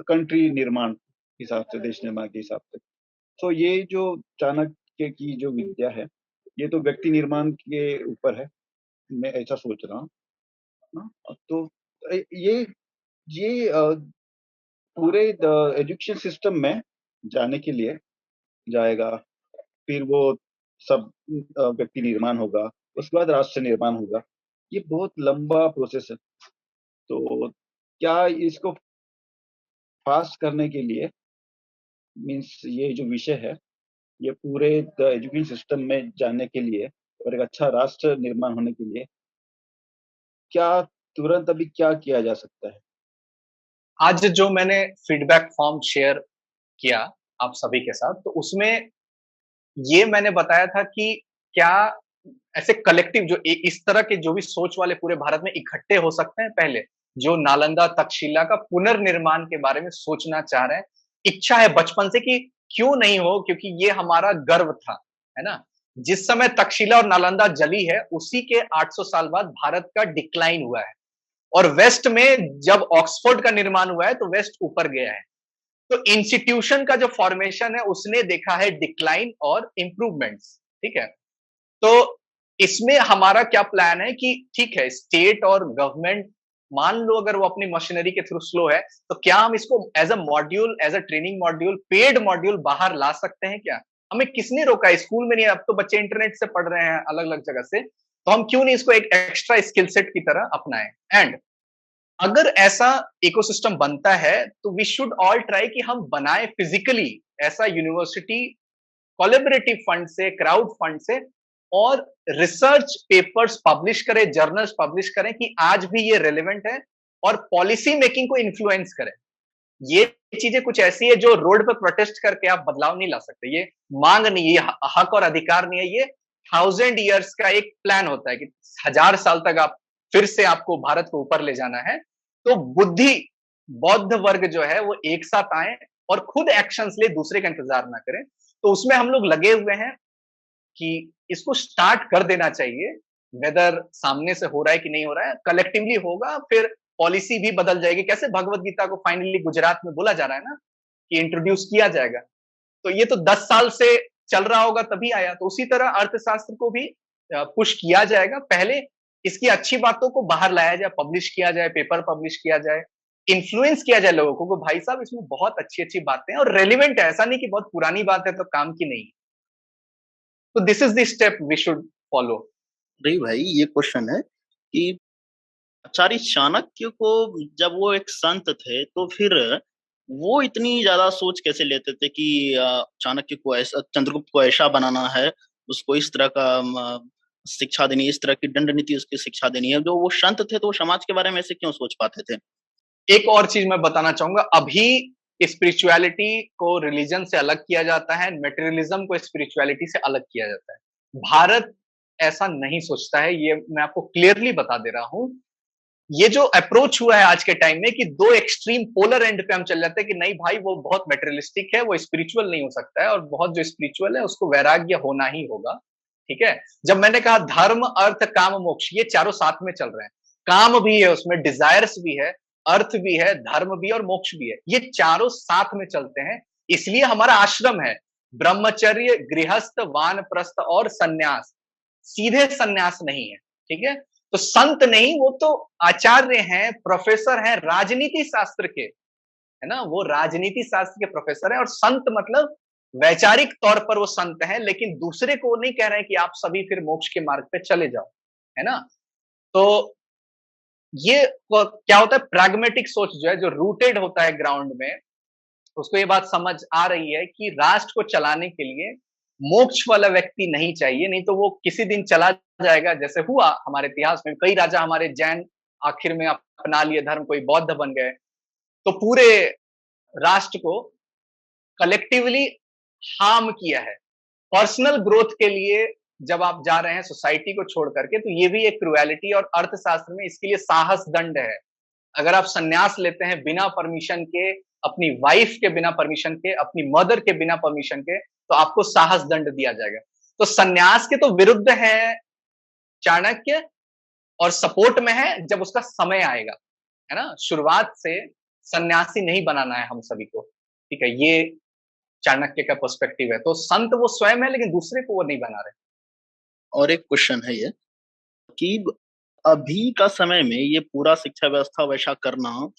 कंट्री निर्माण के हिसाब से, देश निर्माण के हिसाब से। तो ये जो चाणक्य की जो विद्या है, ये तो व्यक्ति निर्माण के ऊपर है, मैं ऐसा सोच रहा हूँ ना। तो ये पूरे एजुकेशन सिस्टम में जाने के लिए जाएगा, फिर वो सब व्यक्ति निर्माण होगा, उसके बाद राष्ट्र निर्माण होगा। ये बहुत लंबा प्रोसेस है। तो क्या इसको फास्ट करने के लिए, मीन्स ये जो विषय है, ये पूरे एजुकेशन सिस्टम में जाने के लिए और एक अच्छा राष्ट्र निर्माण होने के लिए क्या तुरंत अभी क्या किया जा सकता है? आज जो मैंने फीडबैक फॉर्म शेयर किया आप सभी के साथ, तो उसमें ये मैंने बताया था कि क्या ऐसे कलेक्टिव जो इस तरह के जो भी सोच वाले पूरे भारत में इकट्ठे हो सकते हैं, पहले जो नालंदा तक्षशिला का पुनर्निर्माण के बारे में सोचना चाह रहे हैं, इच्छा है बचपन से कि क्यों नहीं हो, क्योंकि ये हमारा गर्व था, है ना? जिस समय तक्षशिला और नालंदा जली है, उसी के 800 साल बाद भारत का डिक्लाइन हुआ है। और वेस्ट में जब ऑक्सफोर्ड का निर्माण हुआ है, तो वेस्ट ऊपर गया है। तो इंस्टीट्यूशन का जो फॉर्मेशन है, उसने देखा है डिक्लाइन और इंप्रूवमेंट्स, ठीक है? तो इसमें हमारा क्या प्लान है कि ठीक है, स्टेट और गवर्नमेंट मान लो अगर वो अपनी मशीनरी के थ्रू स्लो है, तो क्या हम इसको as a module, as a training module, paid module बाहर ला सकते हैं क्या? हमें किसने रोका है? स्कूल में नहीं, अब तो बच्चे इंटरनेट से पढ़ रहे हैं अलग-अलग जगह से, तो हम क्यों नहीं इसको एक एक्स्ट्रा स्किल सेट की तरह अपनाएं? एंड अगर ऐसा इकोसिस्टम बनता है, तो वी शुड ऑल ट्राई कि हम बनाएं फिजिकली ऐसा यूनिवर्सिटी कोलैबोरेटिव फंड से, क्राउड फंड से, और रिसर्च पेपर्स पब्लिश करें, जर्नल्स पब्लिश करें कि आज भी ये रेलेवेंट है, और पॉलिसी मेकिंग को इन्फ्लुएंस करें। ये चीजें कुछ ऐसी है जो रोड पर प्रोटेस्ट करके आप बदलाव नहीं ला सकते। ये मांग नहीं है, ये हक और अधिकार नहीं है, ये 1000 years का एक प्लान होता है कि 1000 साल तक आप फिर से आपको भारत को ऊपर ले जाना है। तो बौद्ध वर्ग जो है वो एक साथ आए और खुद एक्शंस ले, दूसरे का इंतजार ना करें। तो उसमें हम लोग लगे हुए हैं कि इसको स्टार्ट कर देना चाहिए। वेदर सामने से हो रहा है कि नहीं हो रहा है, कलेक्टिवली होगा, फिर पॉलिसी भी बदल जाएगी। कैसे भगवत गीता को फाइनली गुजरात में बोला जा रहा है ना कि इंट्रोड्यूस किया जाएगा, तो ये तो 10 साल से चल रहा होगा तभी आया। तो उसी तरह अर्थशास्त्र को भी पुश किया जाएगा। पहले इसकी अच्छी बातों को बाहर लाया जाए, पब्लिश किया जाए, पेपर पब्लिश किया जाए, इन्फ्लुएंस किया जाए लोगों को, भाई साहब इसमें बहुत अच्छी-अच्छी बातें हैं और रेलेवेंट है, ऐसा नहीं कि बहुत पुरानी बात है तो काम की नहीं। तो this is the step we should follow. नहीं भाई, ये क्वेश्चन है कि आचार्य चाणक्य को जब वो एक संत थे, तो फिर वो इतनी ज्यादा सोच कैसे लेते थे कि चाणक्य को ऐसा, चंद्रगुप्त को ऐसा बनाना है, उसको इस तरह का शिक्षा देनी है, इस तरह की दंड नीति उसकी शिक्षा देनी है। जो वो संत थे तो वो समाज के बारे में ऐसे क्यों सोच पाते थे? एक और चीज मैं बताना चाहूंगा, अभी स्पिरिचुअलिटी को रिलीजन से अलग किया जाता है, मटेरियलिज्म को स्पिरिचुअलिटी से अलग किया जाता है। भारत ऐसा नहीं सोचता है, ये मैं आपको क्लियरली बता दे रहा हूं। ये जो अप्रोच हुआ है आज के टाइम में कि दो एक्सट्रीम पोलर एंड पे हम चल जाते हैं कि नहीं भाई वो बहुत मटेरियलिस्टिक है, वो स्पिरिचुअल नहीं हो सकता है, और बहुत जो स्पिरिचुअल है उसको वैराग्य होना ही होगा, ठीक है? जब मैंने कहा धर्म, अर्थ, काम, मोक्ष, ये चारों साथ में चल रहे हैं। काम भी है, उसमें डिजायर्स भी है, अर्थ भी है, धर्म भी और मोक्ष भी है, ये चारों साथ में चलते हैं। इसलिए हमारा आश्रम है ब्रह्मचर्य, गृहस्थ, वानप्रस्थ और सन्यास। सीधे सन्यास नहीं है, ठीक है? तो संत नहीं, वो तो आचार्य हैं, प्रोफेसर हैं राजनीति शास्त्र के, है ना? वो राजनीति शास्त्र के प्रोफेसर हैं, और संत मतलब वैचारिक तौर पर वो संत हैं, लेकिन दूसरे को नहीं कह रहे हैं कि आप सभी फिर मोक्ष के मार्ग पे चले जाओ, है ना? तो ये क्या होता है, प्रैग्मेटिक सोच जो है, जो रूटेड होता है ग्राउंड में, उसको ये बात समझ आ रही है कि राष्ट्र को चलाने के लिए मोक्ष वाला व्यक्ति नहीं चाहिए, नहीं तो वो किसी दिन चला जाएगा। जैसे हुआ हमारे इतिहास में, कई राजा हमारे जैन आखिर में अपना लिए धर्म, कोई बौद्ध बन गए, तो पूरे राष्ट्र को कलेक्टिवली हार्म किया है। पर्सनल ग्रोथ के लिए जब आप जा रहे हैं सोसाइटी को छोड़ करके, तो ये भी एक क्रुएलिटी, और अर्थशास्त्र में इसके लिए साहस दंड है। अगर आप सन्यास लेते हैं बिना परमिशन के, अपनी वाइफ के बिना परमिशन के, अपनी मदर के बिना परमिशन के, तो आपको साहस दंड दिया जाएगा। तो सन्यास के तो विरुद्ध है चाणक्य, और सपोर्ट में है जब उसका समय आएगा, है ना? शुरुआत से सन्यासी नहीं बनाना है हम सभी को, ठीक है? ये चाणक्य का पर्सपेक्टिव है। तो संत वो स्वयं है, लेकिन दूसरे को वो नहीं बना रहे। और एक क्वेश्चन है ये कि अभी का समय में ये पूरा शिक्षा व्यवस्था वैसा करना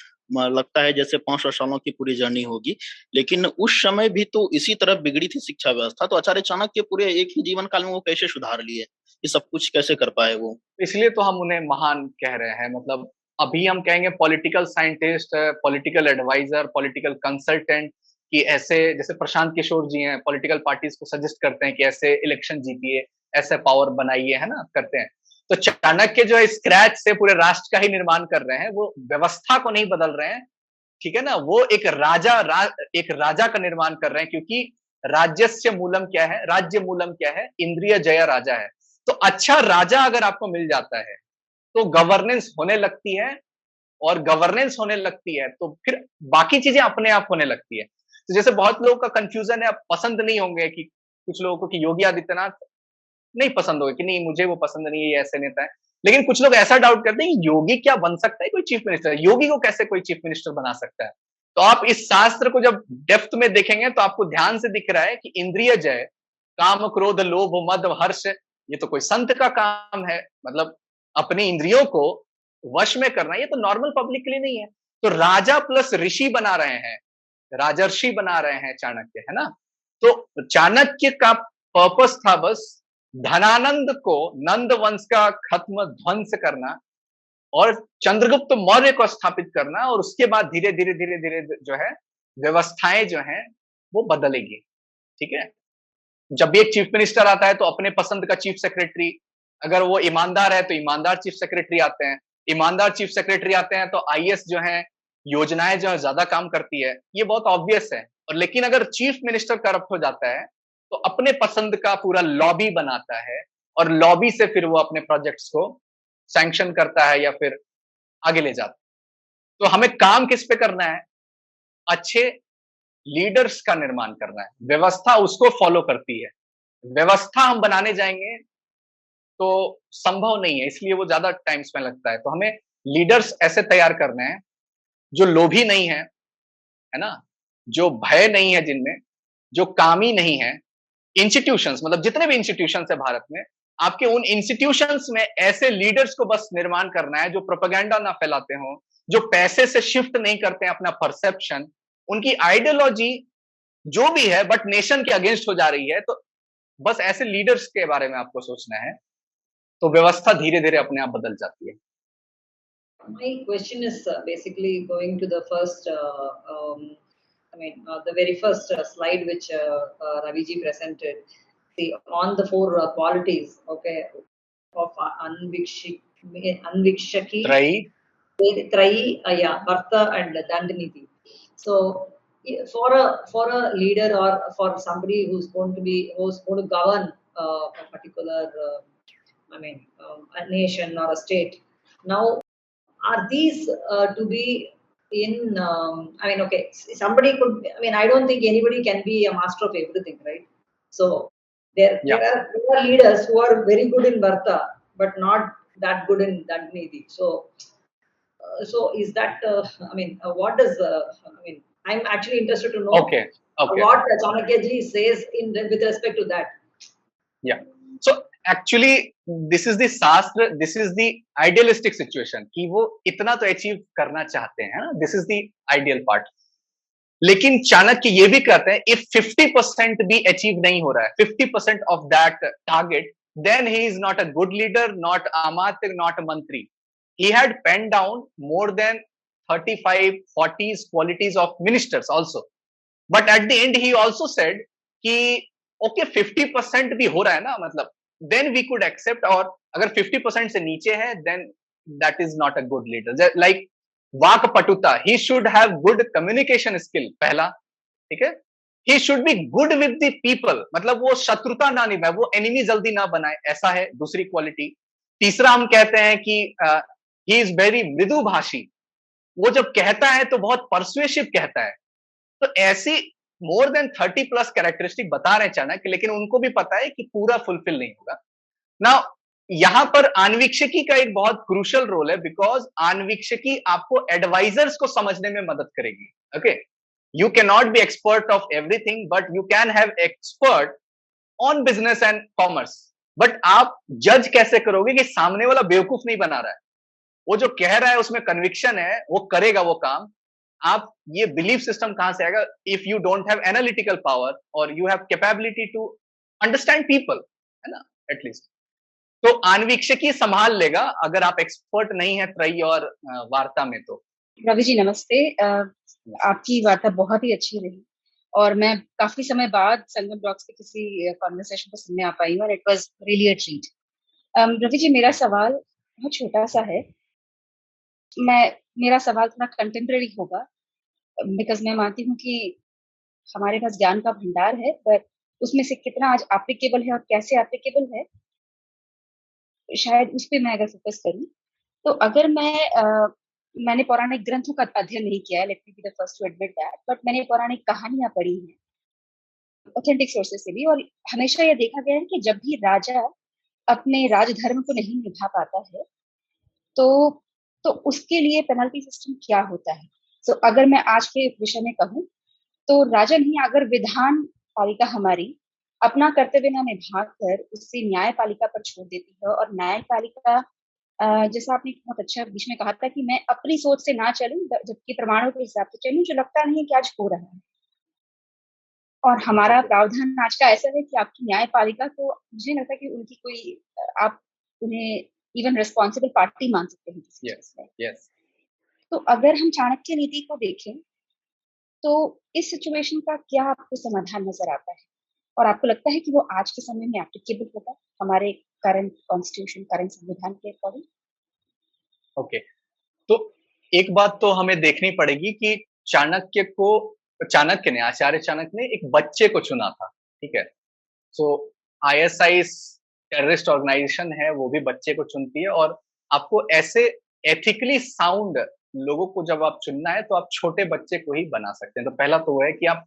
लगता है जैसे 500 सालों की पूरी जर्नी होगी, लेकिन उस समय भी तो इसी तरह बिगड़ी थी शिक्षा व्यवस्था। तो आचार्य चाणक्य पूरे एक ही जीवन काल में वो कैसे सुधार लिए, ये सब कुछ कैसे कर पाए वो? इसलिए तो हम उन्हें महान कह रहे हैं। मतलब अभी हम कहेंगे political scientist, political adviser, political consultant, कि ऐसे जैसे प्रशांत किशोर जी हैं, पॉलिटिकल पार्टीज को सजेस्ट करते हैं कि ऐसे इलेक्शन जीतिए, ऐसे पावर बनाइए, है ना? करते हैं। तो चाणक्य जो है स्क्रैच से पूरे राष्ट्र का ही निर्माण कर रहे हैं, वो व्यवस्था को नहीं बदल रहे हैं, ठीक है ना? वो एक राजा का निर्माण कर रहे हैं, क्योंकि राज्यस्य मूलम क्या है, राज्य मूलम क्या है, इंद्रिय जय राजा है। तो अच्छा राजा अगर आपको मिल जाता है, तो गवर्नेंस होने लगती है, और गवर्नेंस होने लगती है तो फिर बाकी चीजें अपने आप होने लगती है। तो जैसे बहुत लोगों का कंफ्यूजन है, अब पसंद नहीं होंगे कि कुछ लोगों को कि योगी आदित्यनाथ नहीं पसंद होगा कि नहीं मुझे वो पसंद नहीं है, ये ऐसे नेता है। लेकिन कुछ लोग ऐसा डाउट करते हैं कि योगी क्या बन सकता है कोई चीफ मिनिस्टर? योगी को कैसे कोई चीफ मिनिस्टर बना सकता है? तो आप इस शास्त्र को जब डेप्थ में देखेंगे तो आपको ध्यान से दिख रहा है कि इंद्रिय जय, काम, क्रोध, लोभ, मद, हर्ष, ये तो कोई संत का काम है। मतलब अपनी इंद्रियों को वश में करना, ये तो नॉर्मल पब्लिक के लिए नहीं है। तो राजा प्लस ऋषि बना रहे हैं, राजर्षि बना रहे हैं चाणक्य, है ना? तो चाणक्य का पर्पस था बस धनानंद को, नंद वंश का खत्म, ध्वंस करना और चंद्रगुप्त मौर्य को स्थापित करना, और उसके बाद धीरे धीरे धीरे धीरे जो है व्यवस्थाएं जो हैं वो बदलेगी। ठीक है? जब भी एक चीफ मिनिस्टर आता है तो अपने पसंद का चीफ सेक्रेटरी, अगर वो ईमानदार है तो ईमानदार चीफ सेक्रेटरी आते हैं, ईमानदार चीफ सेक्रेटरी आते हैं तो आईएएस जो है, योजनाएं जो है ज्यादा काम करती है, ये बहुत ऑब्वियस है। और लेकिन अगर चीफ मिनिस्टर करप्ट हो जाता है तो अपने पसंद का पूरा लॉबी बनाता है, और लॉबी से फिर वो अपने प्रोजेक्ट्स को सैंक्शन करता है या फिर आगे ले जाता है। तो हमें काम किस पे करना है? अच्छे लीडर्स का निर्माण करना है, व्यवस्था उसको फॉलो करती है। व्यवस्था हम बनाने जाएंगे तो संभव नहीं है, इसलिए वो ज्यादा टाइम स्पेंड लगता है। तो हमें लीडर्स ऐसे तैयार करने हैं जो लोभी नहीं है ना? जो भय नहीं है जिनमें, जो कामी नहीं है। इंस्टीट्यूशंस, मतलब जितने भी इंस्टीट्यूशंस है भारत में, आपके उन इंस्टीट्यूशंस में ऐसे लीडर्स को बस निर्माण करना है जो प्रोपेगेंडा ना फैलाते हो, जो पैसे से शिफ्ट नहीं करते हैं अपना परसेप्शन, उनकी आइडियोलॉजी जो भी है बट नेशन के अगेंस्ट हो जा रही है। तो बस ऐसे लीडर्स के बारे में आपको सोचना है, तो व्यवस्था धीरे धीरे अपने आप बदल जाती है। My question is basically going to the first, the very first slide which Raviji presented. See, on the four qualities, okay, of Anvikshaki, Trai, Trai, yeah, Varta and Dandiniti. So, for a leader or for somebody who's going to govern a particular, a nation or a state. Now, are these to be in? Okay, somebody could. I don't think anybody can be a master of everything, right? So there are leaders who are very good in Varta, but not that good in Dandiniti. So is that? What does? I'm actually interested to know okay. what Chanakyaji says with respect to that. Yeah. So actually, this is the शास्त्र, this is the idealistic situation कि वो इतना तो achieve करना चाहते हैं, this is the ideal part. लेकिन चाणक्य ये भी कहते हैं if 50% भी अचीव नहीं हो रहा है, 50% of that target, then he is not a good leader, not amatya, not a mantri. He had penned down more than 35, 40 qualities of ministers also. But at the end he also said कि okay 50% भी हो रहा है ना, मतलब then we could accept, और अगर 50% से नीचे है then that is not a good leader. Like वाक पटुता, he should have good communication skill, पहला, ठीक है। He should be good with the people, मतलब वो शत्रुता ना निभाए, वो एनिमी जल्दी ना बनाए, ऐसा है दूसरी क्वालिटी। तीसरा हम कहते हैं कि ही इज वेरी मृदुभाषी, वो जब कहता है तो बहुत परसुएसिव कहता है। तो ऐसी मोर देन 30 प्लस कैरेक्टरिस्टिक बता रहे चाणक्य, लेकिन उनको भी पता है कि पूरा फुलफिल नहीं होगा ना। यहां पर आन्वीक्षिकी का एक बहुत क्रूशियल रोल है, बिकॉज आन्वीक्षिकी आपको एडवाइजर्स को समझने में मदद करेगी। Okay, you can not be expert of everything, but you can have expert on business and commerce. But आप जज कैसे करोगे कि सामने वाला बेवकूफ नहीं बना रहा है, वो जो कह रहा है उसमें कन्विक्शन है, वो करेगा वो काम। आप ये बिलीफ सिस्टम कहां से आएगा if you don't have analytical power और you have capability to understand people, है ना, एटलीस्ट। तो आन्वीक्षिकी संभाल लेगा अगर आप एक्सपर्ट नहीं है त्रयी और वार्ता में। तो रवि जी नमस्ते, आपकी वार्ता बहुत ही अच्छी रही और मैं काफी समय बाद संगम ब्लॉग्स के किसी कॉन्वर्सेशन को सुनने आ पाई हूँ और it was really a treat. Ravi ji, मेरा सवाल बहुत छोटा सा है। मेरा सवाल थोड़ा कंटेम्प्रेरी होगा, बिकॉज मैं मानती हूँ कि हमारे पास ज्ञान का भंडार है, बट उसमें से कितना आज एप्लीकेबल है और कैसे एप्लीकेबल है, शायद उस पर मैं अगर फोकस करूँ तो अगर मैं मैंने पौराणिक ग्रंथों का अध्ययन नहीं किया है, let me be the first to admit that, but मैंने पौराणिक कहानियां पढ़ी हैं ऑथेंटिक सोर्सेज से भी, और हमेशा ये देखा गया है कि जब भी राजा अपने राजधर्म को नहीं निभा पाता है, तो उसके लिए पेनल्टी सिस्टम क्या होता है। तो अगर मैं आज के विषय में कहूँ, तो राजा नहीं, अगर विधान पालिका हमारी अपना कर्तव्य न निभा कर उससे न्यायपालिका पर छोड़ देती है, और न्यायपालिका जैसा आपने बहुत अच्छा बीच में कहा था कि मैं अपनी सोच से ना चलूं, जबकि प्रमाणों के हिसाब से चलूं, जो लगता नहीं है कि आज हो रहा है। और हमारा प्रावधान आज का ऐसा है कि आपकी न्यायपालिका को मुझे नहीं लगता कि उनकी कोई आप उन्हें इवन रिस्पॉन्सिबल पार्टी मान सकते हैं किसी चीज में। यस तो अगर हम चाणक्य नीति को देखें, तो इस सिचुएशन का क्या आपको समाधान नजर आता है, और आपको लगता है कि वो आज के समय में एप्लीकेबल होगा हमारे करंट कॉन्स्टिट्यूशन, करंट संविधान के अकॉर्डिंग? ओके, तो एक बात तो हमें देखनी पड़ेगी कि चाणक्य ने, आचार्य चाणक्य ने एक बच्चे को चुना था, ठीक है। सो आईएसआई टेररिस्ट ऑर्गेनाइजेशन है, वो भी बच्चे को चुनती है, और आपको ऐसे एथिकली साउंड लोगों को जब आप चुनना है तो आप छोटे बच्चे को ही बना सकते हैं। तो पहला तो वो है कि आप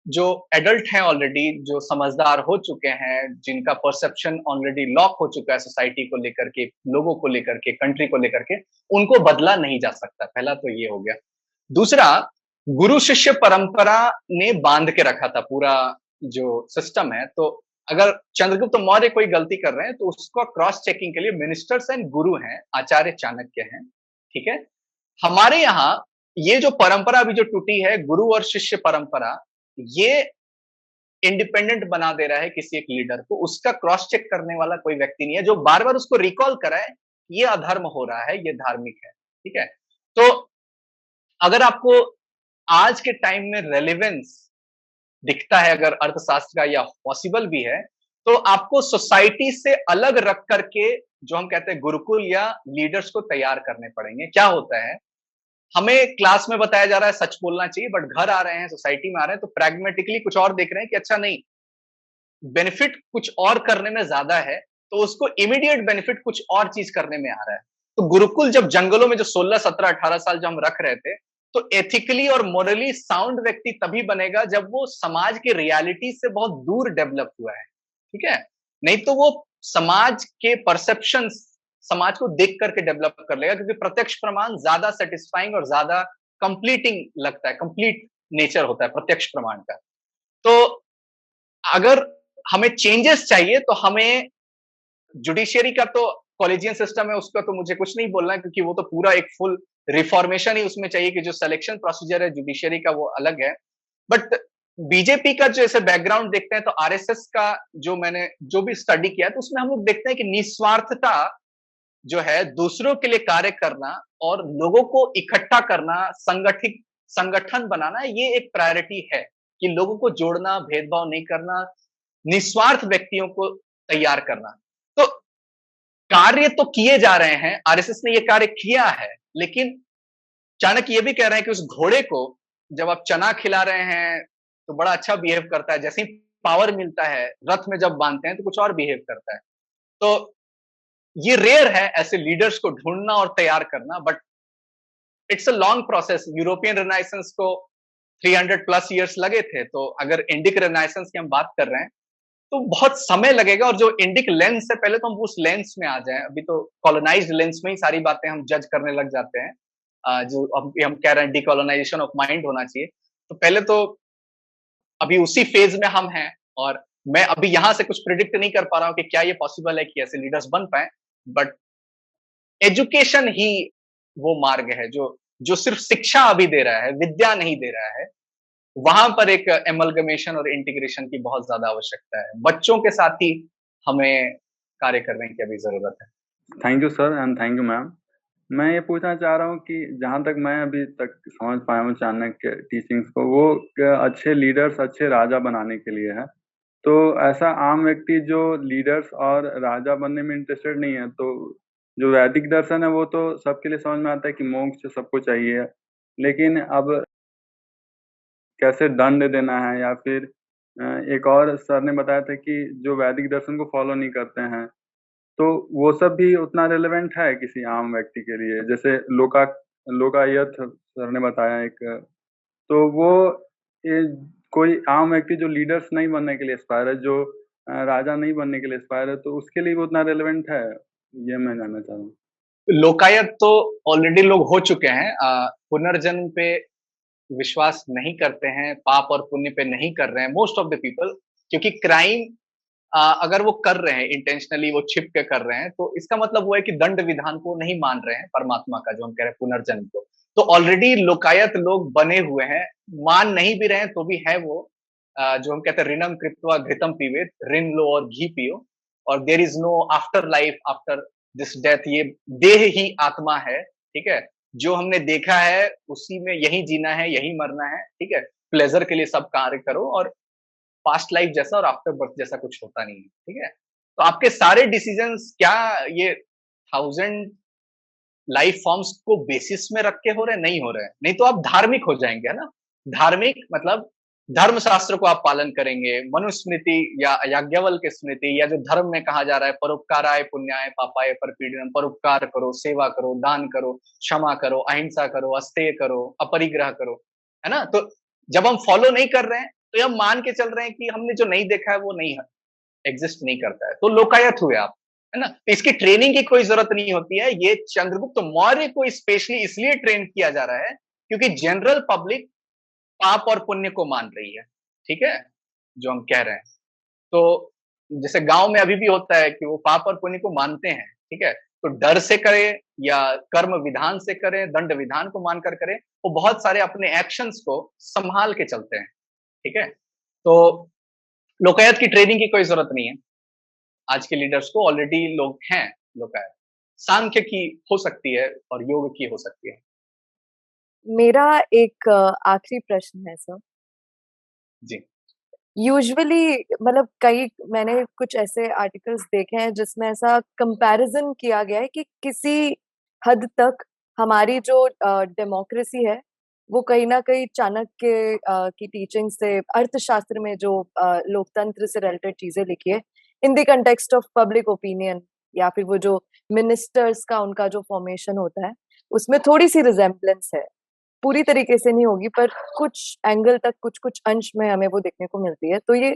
जो एडल्ट हैं ऑलरेडी, जो समझदार हो चुके हैं, जिनका परसेप्शन ऑलरेडी लॉक हो चुका है सोसाइटी को लेकर के, लोगों को लेकर के, कंट्री को लेकर के, उनको बदला नहीं जा सकता। पहला तो ये हो गया। दूसरा, गुरु शिष्य परंपरा ने बांध के रखा था पूरा जो सिस्टम है। तो अगर चंद्रगुप्त मौर्य कोई गलती कर रहे हैं तो उसको क्रॉस चेकिंग के लिए मिनिस्टर्स एंड गुरु हैं, आचार्य चाणक्य हैं, ठीक है। हमारे यहाँ ये जो परंपरा अभी जो टूटी है, गुरु और शिष्य परंपरा, ये इंडिपेंडेंट बना दे रहा है किसी एक लीडर को। उसका क्रॉस चेक करने वाला कोई व्यक्ति नहीं है जो बार बार उसको रिकॉल कराए ये अधर्म हो रहा है, ये धार्मिक है, ठीक है। तो अगर आपको आज के टाइम में रेलेवेंस दिखता है, अगर अर्थशास्त्र का, या पॉसिबल भी है, तो आपको सोसाइटी से अलग रख करके जो हम कहते हैं गुरुकुल या लीडर्स को तैयार करने पड़ेंगे। क्या होता है, हमें क्लास में बताया जा रहा है सच बोलना चाहिए, बट घर आ रहे हैं, सोसाइटी में आ रहे हैं, तो प्रैग्मेटिकली कुछ और देख रहे हैं कि अच्छा नहीं, बेनिफिट कुछ और करने में ज्यादा है, तो उसको इमीडिएट बेनिफिट कुछ और चीज करने में आ रहा है। तो गुरुकुल जब जंगलों में जो 16, 17, 18 साल जब हम रख रहे थे, तो एथिकली और मोरली साउंड व्यक्ति तभी बनेगा जब वो समाज की रियलिटी से बहुत दूर डेवलप हुआ है, ठीक है। नहीं तो वो समाज के परसेप्शन, समाज को देख करके डेवलप कर लेगा, क्योंकि प्रत्यक्ष प्रमाण ज्यादा सेटिस्फाइंग और ज्यादा कंप्लीटिंग लगता है, कंप्लीट नेचर होता है प्रत्यक्ष प्रमाण का। तो अगर हमें चेंजेस चाहिए तो हमें जुडिशियरी का तो कॉलेजियन सिस्टम है, उसका तो मुझे कुछ नहीं बोलना है, क्योंकि वो तो पूरा एक फुल रिफॉर्मेशन ही उसमें चाहिए कि जो सिलेक्शन प्रोसीजर है जुडिशियरी का वो अलग है। बट बीजेपी का जो ऐसे बैकग्राउंड देखते हैं, तो आरएसएस का जो मैंने जो भी स्टडी किया है, तो उसमें हम लोग देखते हैं कि निस्वार्थता जो है, दूसरों के लिए कार्य करना और लोगों को इकट्ठा करना, संगठित संगठन बनाना, ये एक प्रायोरिटी है कि लोगों को जोड़ना, भेदभाव नहीं करना, निस्वार्थ व्यक्तियों को तैयार करना। तो कार्य तो किए जा रहे हैं, आरएसएस ने ये कार्य किया है, लेकिन चाणक्य ये भी कह रहे हैं कि उस घोड़े को जब आप चना खिला रहे हैं तो बड़ा अच्छा बिहेव करता है, जैसे ही पावर मिलता है, रथ में जब बांधते हैं तो कुछ और बिहेव करता है। तो ये रेयर है ऐसे लीडर्स को ढूंढना और तैयार करना, but it's a long process. European renaissance को 300 प्लस इयर्स लगे थे, तो अगर इंडिक रिनाइसेंस की हम बात कर रहे हैं तो बहुत समय लगेगा। और जो इंडिक लेंस है, पहले तो हम उस लेंस में आ जाएं, अभी तो कॉलोनाइज्ड लेंस में ही सारी बातें हम जज करने लग जाते हैं। जो अभी हम कह रहे हैं डिकोलोनाइजेशन ऑफ माइंड होना चाहिए, तो पहले तो अभी उसी फेज में हम हैं, और मैं अभी यहां से कुछ प्रिडिक्ट नहीं कर पा रहा हूं कि क्या ये पॉसिबल है कि ऐसे लीडर्स बन पाए, बट एजुकेशन ही वो मार्ग है जो जो सिर्फ शिक्षा अभी दे रहा है, विद्या नहीं दे रहा है। वहां पर एक एमलगमेशन और इंटीग्रेशन की बहुत ज्यादा आवश्यकता है। बच्चों के साथ ही हमें कार्य करने की अभी जरूरत है। Thank you sir and thank you ma'am. मैं ये पूछना चाह रहा हूँ कि जहाँ तक मैं अभी तक समझ पाया हूँ चाणक्य टीचिंग्स को, वो अच्छे लीडर्स, अच्छे राजा बनाने के लिए है। तो ऐसा आम व्यक्ति जो लीडर्स और राजा बनने में इंटरेस्टेड नहीं है, तो जो वैदिक दर्शन है वो तो सबके लिए समझ में आता है कि मोक्ष सबको चाहिए, लेकिन अब कैसे दंड देना है, या फिर एक और सर ने बताया था कि जो वैदिक दर्शन को फॉलो नहीं करते हैं, तो वो सब भी उतना रिलेवेंट है किसी आम व्यक्ति के लिए। जैसे लोकायत सर ने बताया एक, तो वो ये कोई आम व्यक्ति जो लीडर्स नहीं बनने के लिए एस्पायर है, जो राजा नहीं बनने के लिए एस्पायर है, तो उसके लिए वो उतना रेलेवेंट है, ये मैं जानना चाह रहा हूँ। लोकायत तो ऑलरेडी लोग हो चुके हैं, पुनर्जन्म पे विश्वास नहीं करते हैं, पाप और पुण्य पे नहीं कर रहे हैं मोस्ट ऑफ द पीपल, क्योंकि क्राइम अगर वो कर रहे हैं इंटेंशनली, वो छिप के कर रहे हैं, तो इसका मतलब वो है कि दंड विधान को नहीं मान रहे हैं, परमात्मा का जो हम कह रहे हैं पुनर्जन्म को। तो ऑलरेडी लोकायत लोग बने हुए हैं, मान नहीं भी रहे हैं तो भी है वो, जो हम कहते हैं ऋणम कृत्वा घृतम पीवेत, ऋण लो और घी पियो, और there is no after life after this death, ये देह ही आत्मा है, ठीक है। जो हमने देखा है उसी में यही जीना है, यही मरना है, ठीक है। प्लेजर के लिए सब कार्य करो, और पास्ट लाइफ जैसा और आफ्टर बर्थ जैसा कुछ होता नहीं है, ठीक है। तो आपके सारे डिसीजंस क्या ये 1000 लाइफ फॉर्म्स को बेसिस में रख के हो रहे हैं? नहीं हो रहे हैं, नहीं तो आप धार्मिक हो जाएंगे, है ना। धार्मिक मतलब धर्मशास्त्र को आप पालन करेंगे, मनुस्मृति या याज्ञवल्क्य स्मृति, या जो धर्म में कहा जा रहा है परोपकाराय पुण्याय पापाय परपीडनम, परोपकार करो, सेवा करो, दान करो, क्षमा करो, अहिंसा करो, अस्तेय करो, अपरिग्रह करो, है ना। तो जब हम फॉलो नहीं कर रहे हैं तो ये हम मान के चल रहे हैं कि हमने जो नहीं देखा है वो नहीं एग्जिस्ट नहीं करता है, तो लोकायत हुए आप, है ना। तो इसकी ट्रेनिंग की कोई जरूरत नहीं होती है, ये चंद्रगुप्त मौर्य को स्पेशली इसलिए ट्रेन किया जा रहा है क्योंकि जनरल पब्लिक पाप और पुण्य को मान रही है, ठीक है, जो हम कह रहे हैं। तो जैसे गांव में अभी भी होता है कि वो पाप और पुण्य को मानते हैं, ठीक है, तो डर से करे या कर्म विधान से करें, दंड विधान को मानकर करें, वो बहुत सारे अपने एक्शंस को संभाल के चलते हैं, ठीक है। तो लोकायत की ट्रेनिंग की कोई जरूरत नहीं है, आज के लीडर्स को ऑलरेडी लोग हैं लोकायत। सांख्य की हो सकती है और योग की हो सकती है। मेरा एक आखिरी प्रश्न है सर। जी। यूजुअली मतलब कई मैंने कुछ ऐसे आर्टिकल्स देखे हैं जिसमें ऐसा कंपैरिजन किया गया है कि किसी हद तक हमारी जो डेमोक्रेसी है वो कहीं ना कहीं चाणक्य की टीचिंग से, अर्थशास्त्र में जो लोकतंत्र से रिलेटेड चीजें लिखी है in the context of public opinion, या फिर वो जो मिनिस्टर्स का उनका जो फॉर्मेशन होता है उसमें थोड़ी सी रिजेम्बलेंस है। पूरी तरीके से नहीं होगी पर कुछ एंगल तक, कुछ कुछ अंश में हमें वो देखने को मिलती है। तो ये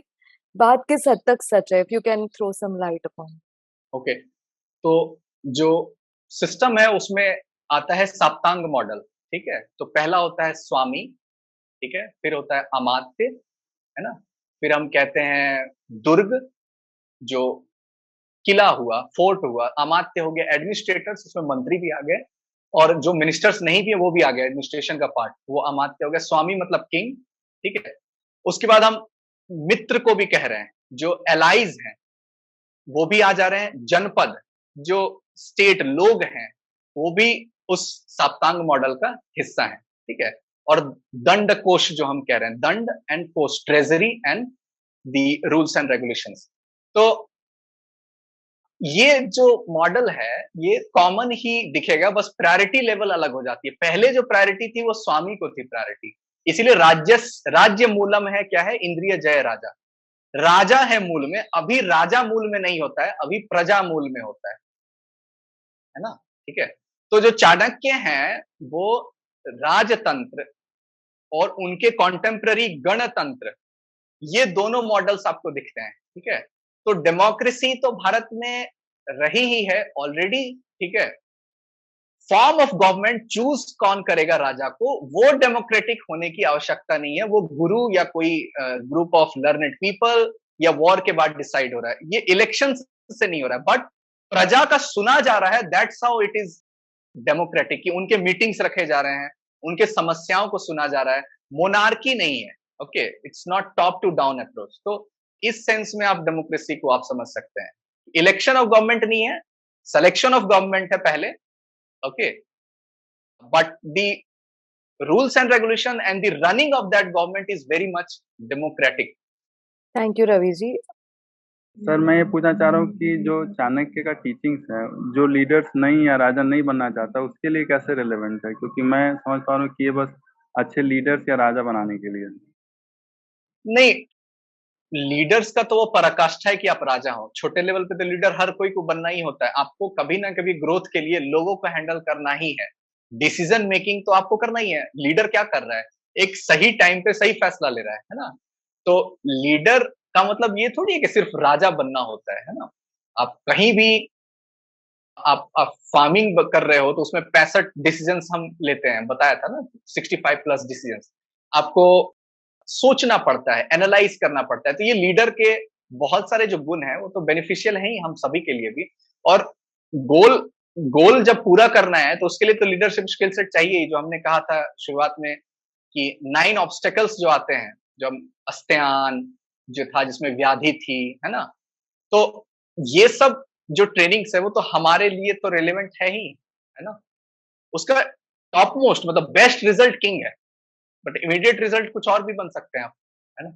बात किस हद तक सच है? If you can throw some light upon. Okay, तो जो सिस्टम है उसमें आता है साप्तांग मॉडल, ठीक है। तो पहला होता है स्वामी, ठीक है, फिर होता है अमात्य, है ना, फिर हम कहते हैं दुर्ग, जो किला हुआ, फोर्ट हुआ, अमात्य हो गया एडमिनिस्ट्रेटर्स, उसमें मंत्री भी आ गए, और जो मिनिस्टर्स नहीं भी है वो भी आ गए, एडमिनिस्ट्रेशन का पार्ट, वो अमात्य हो गया। स्वामी मतलब किंग, ठीक है। उसके बाद हम मित्र को भी कह रहे हैं, जो एलाइज हैं वो भी आ जा रहे हैं। जनपद, जो स्टेट लोग हैं, वो भी उस साप्तांग मॉडल का हिस्सा है, ठीक है। और दंड कोश जो हम कह रहे हैं, दंड एंड कोश, treasury and the rules and regulations. तो ये जो मॉडल है ये कॉमन ही दिखेगा, बस प्रायोरिटी लेवल अलग हो जाती है। पहले जो प्रायोरिटी थी वो स्वामी को थी प्रायोरिटी, इसीलिए राज्य मूलम है, क्या है, इंद्रिय जय राजा, राजा है मूल में। अभी राजा मूल में नहीं होता है, अभी प्रजा मूल में होता है ना, ठीक है। तो जो चाणक्य हैं वो राजतंत्र और उनके कॉन्टेम्प्ररी गणतंत्र, ये दोनों मॉडल्स आपको दिखते हैं, ठीक है। तो डेमोक्रेसी तो भारत में रही ही है ऑलरेडी, ठीक है। फॉर्म ऑफ गवर्नमेंट चूज कौन करेगा राजा को, वो डेमोक्रेटिक होने की आवश्यकता नहीं है, वो गुरु या कोई ग्रुप ऑफ लर्नेड पीपल या वॉर के बाद डिसाइड हो रहा है, ये इलेक्शन से नहीं हो रहा है, बट प्रजा का सुना जा रहा है, that's how it is democratic, कि उनके मीटिंग्स रखे जा रहे हैं, उनके समस्याओं को सुना जा रहा है, मोनार्की नहीं है, okay, it's not top to down approach. तो इस सेंस में आप डेमोक्रेसी को आप समझ सकते हैं, इलेक्शन ऑफ गवर्नमेंट नहीं है, सिलेक्शन ऑफ गवर्नमेंट है पहले, okay, but the rules and regulation and the running of that government is very much democratic. Thank you Ravi ji. Sir मैं ये पूछना चाह रहा हूँ कि जो चाणक्य का टीचिंग्स है, जो लीडर्स नहीं या राजा नहीं बनना चाहता उसके लिए कैसे रिलेवेंट है, क्योंकि मैं समझ पा रहा हूँ कि ये बस अच्छे लीडर्स या राजा बनाने के लिए। नहीं, लीडर्स का तो वो पराकाष्ठा है कि आप राजा हो, छोटे लेवल पे तो लीडर हर कोई को बनना ही होता है, आपको कभी ना कभी ग्रोथ के लिए लोगों को हैंडल करना ही है। डिसीजन मेकिंग तो आपको करना ही है। लीडर क्या कर रहा है, एक सही टाइम पे सही फैसला ले रहा है ना। तो लीडर का मतलब ये थोड़ी है कि सिर्फ राजा बनना होता है ना। आप कहीं भी आप फार्मिंग कर रहे हो तो उसमें 65 डिसीजंस हम लेते हैं, बताया था ना, 65 प्लस डिसीजंस। आपको सोचना पड़ता है, एनालाइज करना पड़ता है। तो ये लीडर के बहुत सारे जो गुण हैं वो तो बेनिफिशियल हैं ही हम सभी के लिए भी। और गोल गोल जब पूरा करना है तो उसके लिए तो लीडरशिप स्किल सेट चाहिए ही, जो हमने कहा था शुरुआत में कि 9 ऑब्स्टेकल्स जो आते हैं, जो अस्त्यान जो था जिसमें व्याधि थी, है ना? तो ये सब जो ट्रेनिंग्स है वो तो हमारे लिए तो रिलेवेंट है ना? उसका टॉप मोस्ट मतलब बेस्ट रिजल्ट किंग है, बट इमीडिएट रिजल्ट कुछ और भी बन सकते हैं आप, है ना?